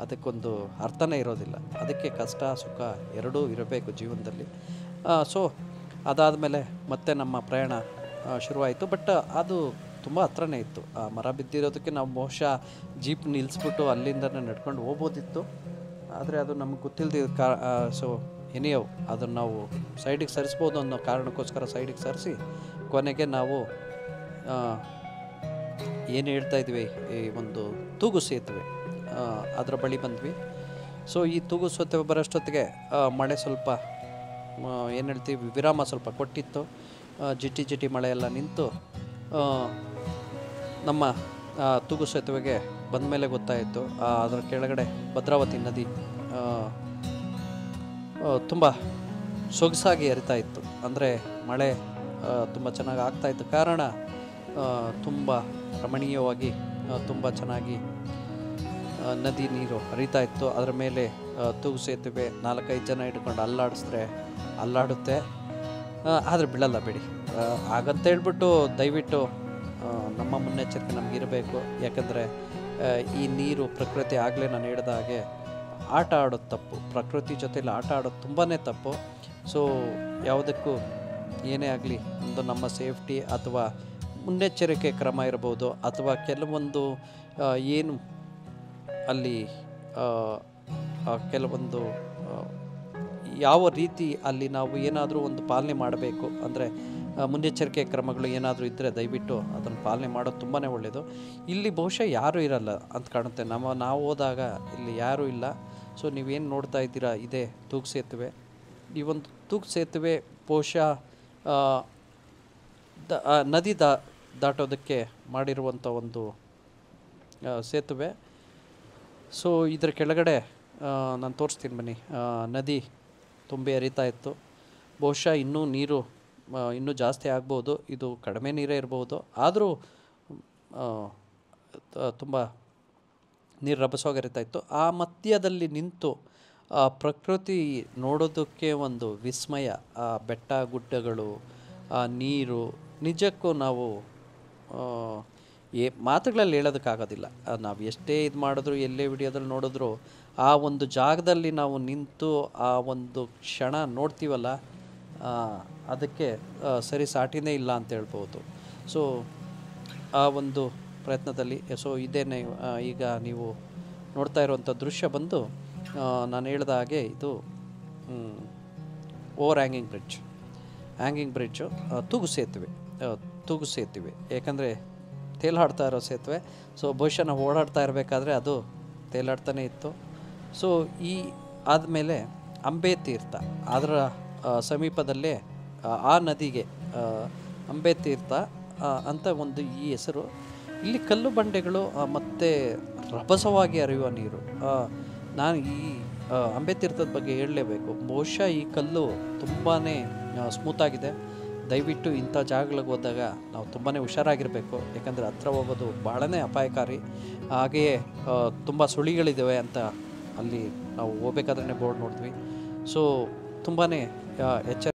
ಅದಕ್ಕೊಂದು ಅರ್ಥನೇ ಇರೋದಿಲ್ಲ. ಅದಕ್ಕೆ ಕಷ್ಟ ಸುಖ ಎರಡೂ ಇರಬೇಕು ಜೀವನದಲ್ಲಿ. ಸೊ ಅದಾದಮೇಲೆ ಮತ್ತೆ ನಮ್ಮ ಪ್ರಯಾಣ ಶುರುವಾಯಿತು. ಬಟ್ ಅದು ತುಂಬ ಹತ್ರನೇ ಇತ್ತು. ಆ ಮರ ಬಿದ್ದಿರೋದಕ್ಕೆ ನಾವು ಬಹುಶಃ ಜೀಪ್ ನಿಲ್ಲಿಸ್ಬಿಟ್ಟು ಅಲ್ಲಿಂದನೇ ನಡ್ಕೊಂಡು ಹೋಗ್ಬೋದಿತ್ತು. ಆದರೆ ಅದು ನಮಗೆ ಗೊತ್ತಿಲ್ಲದ ಸೊ ಎನಿಯೋ ಅದನ್ನು ನಾವು ಸೈಡಿಗೆ ಸರಿಸ್ಬೋದು ಅನ್ನೋ ಕಾರಣಕ್ಕೋಸ್ಕರ ಸೈಡಿಗೆ ಸರಿಸಿ ಕೊನೆಗೆ ನಾವು ಏನು ಹೇಳ್ತಾ ಇದ್ವಿ, ಈ ಒಂದು ತೂಗು ಸೇತುವೆ ಅದರ ಬಳಿ ಬಂದ್ವಿ. ಸೊ ಈ ತೂಗು ಸೇತುವೆ ಬರೋಷ್ಟೊತ್ತಿಗೆ ಮಳೆ ಸ್ವಲ್ಪ ಏನು ಹೇಳ್ತೀವಿ ವಿರಾಮ ಸ್ವಲ್ಪ ಕೊಟ್ಟಿತ್ತು. ಜಿಟಿ ಮಳೆಯೆಲ್ಲ ನಿಂತು ನಮ್ಮ ತೂಗು ಸೇತುವೆಗೆ ಬಂದ ಮೇಲೆ ಗೊತ್ತಾಯಿತು ಅದರ ಕೆಳಗಡೆ ಭದ್ರಾವತಿ ನದಿ ತುಂಬ ಸೊಗಸಾಗಿ ಹರಿತಾ ಇತ್ತು. ಅಂದರೆ ಮಳೆ ತುಂಬ ಚೆನ್ನಾಗಿ ಆಗ್ತಾಯಿತ್ತು ಕಾರಣ ತುಂಬ ರಮಣೀಯವಾಗಿ ತುಂಬ ಚೆನ್ನಾಗಿ ನದಿ ನೀರು ಹರಿತಾ ಇತ್ತು. ಅದರ ಮೇಲೆ ತೂಗು ಸೇತುವೆ 4-5 ಜನ ಹಿಡ್ಕೊಂಡು ಅಲ್ಲಾಡಿಸಿದ್ರೆ ಅಲ್ಲಾಡುತ್ತೆ, ಆದರೆ ಬೀಳಲ್ಲ ಬಿಡಿ. ಹಾಗಂತ ಹೇಳ್ಬಿಟ್ಟು ದಯವಿಟ್ಟು ನಮ್ಮ ಮುನ್ನೆಚ್ಚರಿಕೆ ನಮಗಿರಬೇಕು. ಯಾಕಂದರೆ ಈ ನೀರು ಪ್ರಕೃತಿ ಆಗಲೇ ನಾನು ಹೇಳಿದ ಹಾಗೆ ಆಟ ಆಡೋದು ತಪ್ಪು, ಪ್ರಕೃತಿ ಜೊತೆಲಿ ಆಟ ಆಡೋದು ತುಂಬಾ ತಪ್ಪು. ಸೊ ಯಾವುದಕ್ಕೂ ಏನೇ ಆಗಲಿ ಒಂದು ನಮ್ಮ ಸೇಫ್ಟಿ ಅಥವಾ ಮುನ್ನೆಚ್ಚರಿಕೆ ಕ್ರಮ ಇರ್ಬೋದು, ಅಥವಾ ಕೆಲವೊಂದು ಏನು ಅಲ್ಲಿ ಕೆಲವೊಂದು ಯಾವ ರೀತಿ ಅಲ್ಲಿ ನಾವು ಏನಾದರೂ ಒಂದು ಪಾಲನೆ ಮಾಡಬೇಕು ಅಂದರೆ ಮುನ್ನೆಚ್ಚರಿಕೆ ಕ್ರಮಗಳು ಏನಾದರೂ ಇದ್ದರೆ ದಯವಿಟ್ಟು ಅದನ್ನು ಪಾಲನೆ ಮಾಡೋದು ತುಂಬಾ ಒಳ್ಳೆಯದು. ಇಲ್ಲಿ ಬಹುಶಃ ಯಾರೂ ಇರಲ್ಲ ಅಂತ ಕಾಣುತ್ತೆ. ನಾವು ಹೋದಾಗ ಇಲ್ಲಿ ಯಾರೂ ಇಲ್ಲ. ಸೊ ನೀವೇನು ನೋಡ್ತಾ ಇದ್ದೀರಾ ಇದೇ ತೂಗು ಸೇತುವೆ. ಈ ಒಂದು ತೂಗು ಸೇತುವೆ ಬಹುಶಃ ನದಿ ದಾಟೋದಕ್ಕೆ ಮಾಡಿರುವಂಥ ಒಂದು ಸೇತುವೆ. ಸೊ ಇದರ ಕೆಳಗಡೆ ನಾನು ತೋರಿಸ್ತೀನಿ ಬನ್ನಿ, ನದಿ ತುಂಬಿ ಹರಿತಾ ಇತ್ತು. ಬಹುಶಃ ಇನ್ನೂ ನೀರು ಇನ್ನೂ ಜಾಸ್ತಿ ಆಗ್ಬೋದು, ಇದು ಕಡಿಮೆ ನೀರೇ ಇರ್ಬೋದು, ಆದರೂ ತುಂಬ ನೀರು ರಭಸವಾಗಿ ಹರಿತಾ ಇತ್ತು. ಆ ಮಧ್ಯದಲ್ಲಿ ನಿಂತು ಪ್ರಕೃತಿ ನೋಡೋದಕ್ಕೆ ಒಂದು ವಿಸ್ಮಯ. ಆ ಬೆಟ್ಟ ಗುಡ್ಡಗಳು, ಆ ನೀರು, ನಿಜಕ್ಕೂ ನಾವು ಮಾತುಗಳಲ್ಲಿ ಹೇಳೋದಕ್ಕಾಗೋದಿಲ್ಲ. ನಾವು ಎಷ್ಟೇ ಇದು ಮಾಡಿದ್ರು, ಎಲ್ಲೇ ವಿಡಿಯೋದಲ್ಲಿ ನೋಡಿದ್ರು, ಆ ಒಂದು ಜಾಗದಲ್ಲಿ ನಾವು ನಿಂತು ಆ ಒಂದು ಕ್ಷಣ ನೋಡ್ತೀವಲ್ಲ, ಅದಕ್ಕೆ ಸರಿ ಸಾಟಿನೇ ಇಲ್ಲ ಅಂತ ಹೇಳ್ಬೋದು. ಸೊ ಆ ಒಂದು ಪ್ರಯತ್ನದಲ್ಲಿ ಇದೇನೆ ಈಗ ನೀವು ನೋಡ್ತಾ ಇರುವಂಥ ದೃಶ್ಯ ಬಂದು ನಾನು ಹೇಳಿದ ಹಾಗೆ ಇದು ಓವರ್ ಹ್ಯಾಂಗಿಂಗ್ ಬ್ರಿಡ್ಜು ತೂಗು ಸೇತುವೆ. ಯಾಕಂದರೆ ತೇಲಾಡ್ತಾ ಇರೋ ಸೇತುವೆ. ಸೊ ಬಹುಶಃ ನಾವು ಓಡಾಡ್ತಾ ಇರಬೇಕಾದ್ರೆ ಅದು ತೇಲಾಡ್ತಾನೆ ಇತ್ತು. ಸೊ ಈ ಆದಮೇಲೆ ಅಂಬೆ ತೀರ್ಥ, ಅದರ ಸಮೀಪದಲ್ಲೇ ಆ ನದಿಗೆ ಅಂಬೆ ತೀರ್ಥ ಅಂತ ಒಂದು ಈ ಹೆಸರು. ಇಲ್ಲಿ ಕಲ್ಲು ಬಂಡೆಗಳು ಮತ್ತು ರಭಸವಾಗಿ ಹರಿಯುವ ನೀರು. ನಾನು ಈ ಅಂಬೆ ತೀರ್ಥದ ಬಗ್ಗೆ ಹೇಳಲೇಬೇಕು. ಬಹುಶಃ ಈ ಕಲ್ಲು ತುಂಬಾ ಸ್ಮೂತಾಗಿದೆ. ದಯವಿಟ್ಟು ಇಂಥ ಜಾಗಗಳಿಗೆ ಹೋದಾಗ ನಾವು ತುಂಬಾ ಹುಷಾರಾಗಿರಬೇಕು. ಯಾಕಂದರೆ ಹತ್ರ ಹೋಗೋದು ಭಾಳನೇ ಅಪಾಯಕಾರಿ. ಹಾಗೆಯೇ ತುಂಬ ಸುಳಿಗಳಿದ್ದಾವೆ ಅಂತ ಅಲ್ಲಿ ನಾವು ಹೋಗ್ಬೇಕಾದ್ರೆ ಬೋರ್ಡ್ ನೋಡಿದ್ವಿ. ಸೊ ತುಂಬಾ ಎಚ್ಚರಿಕೆ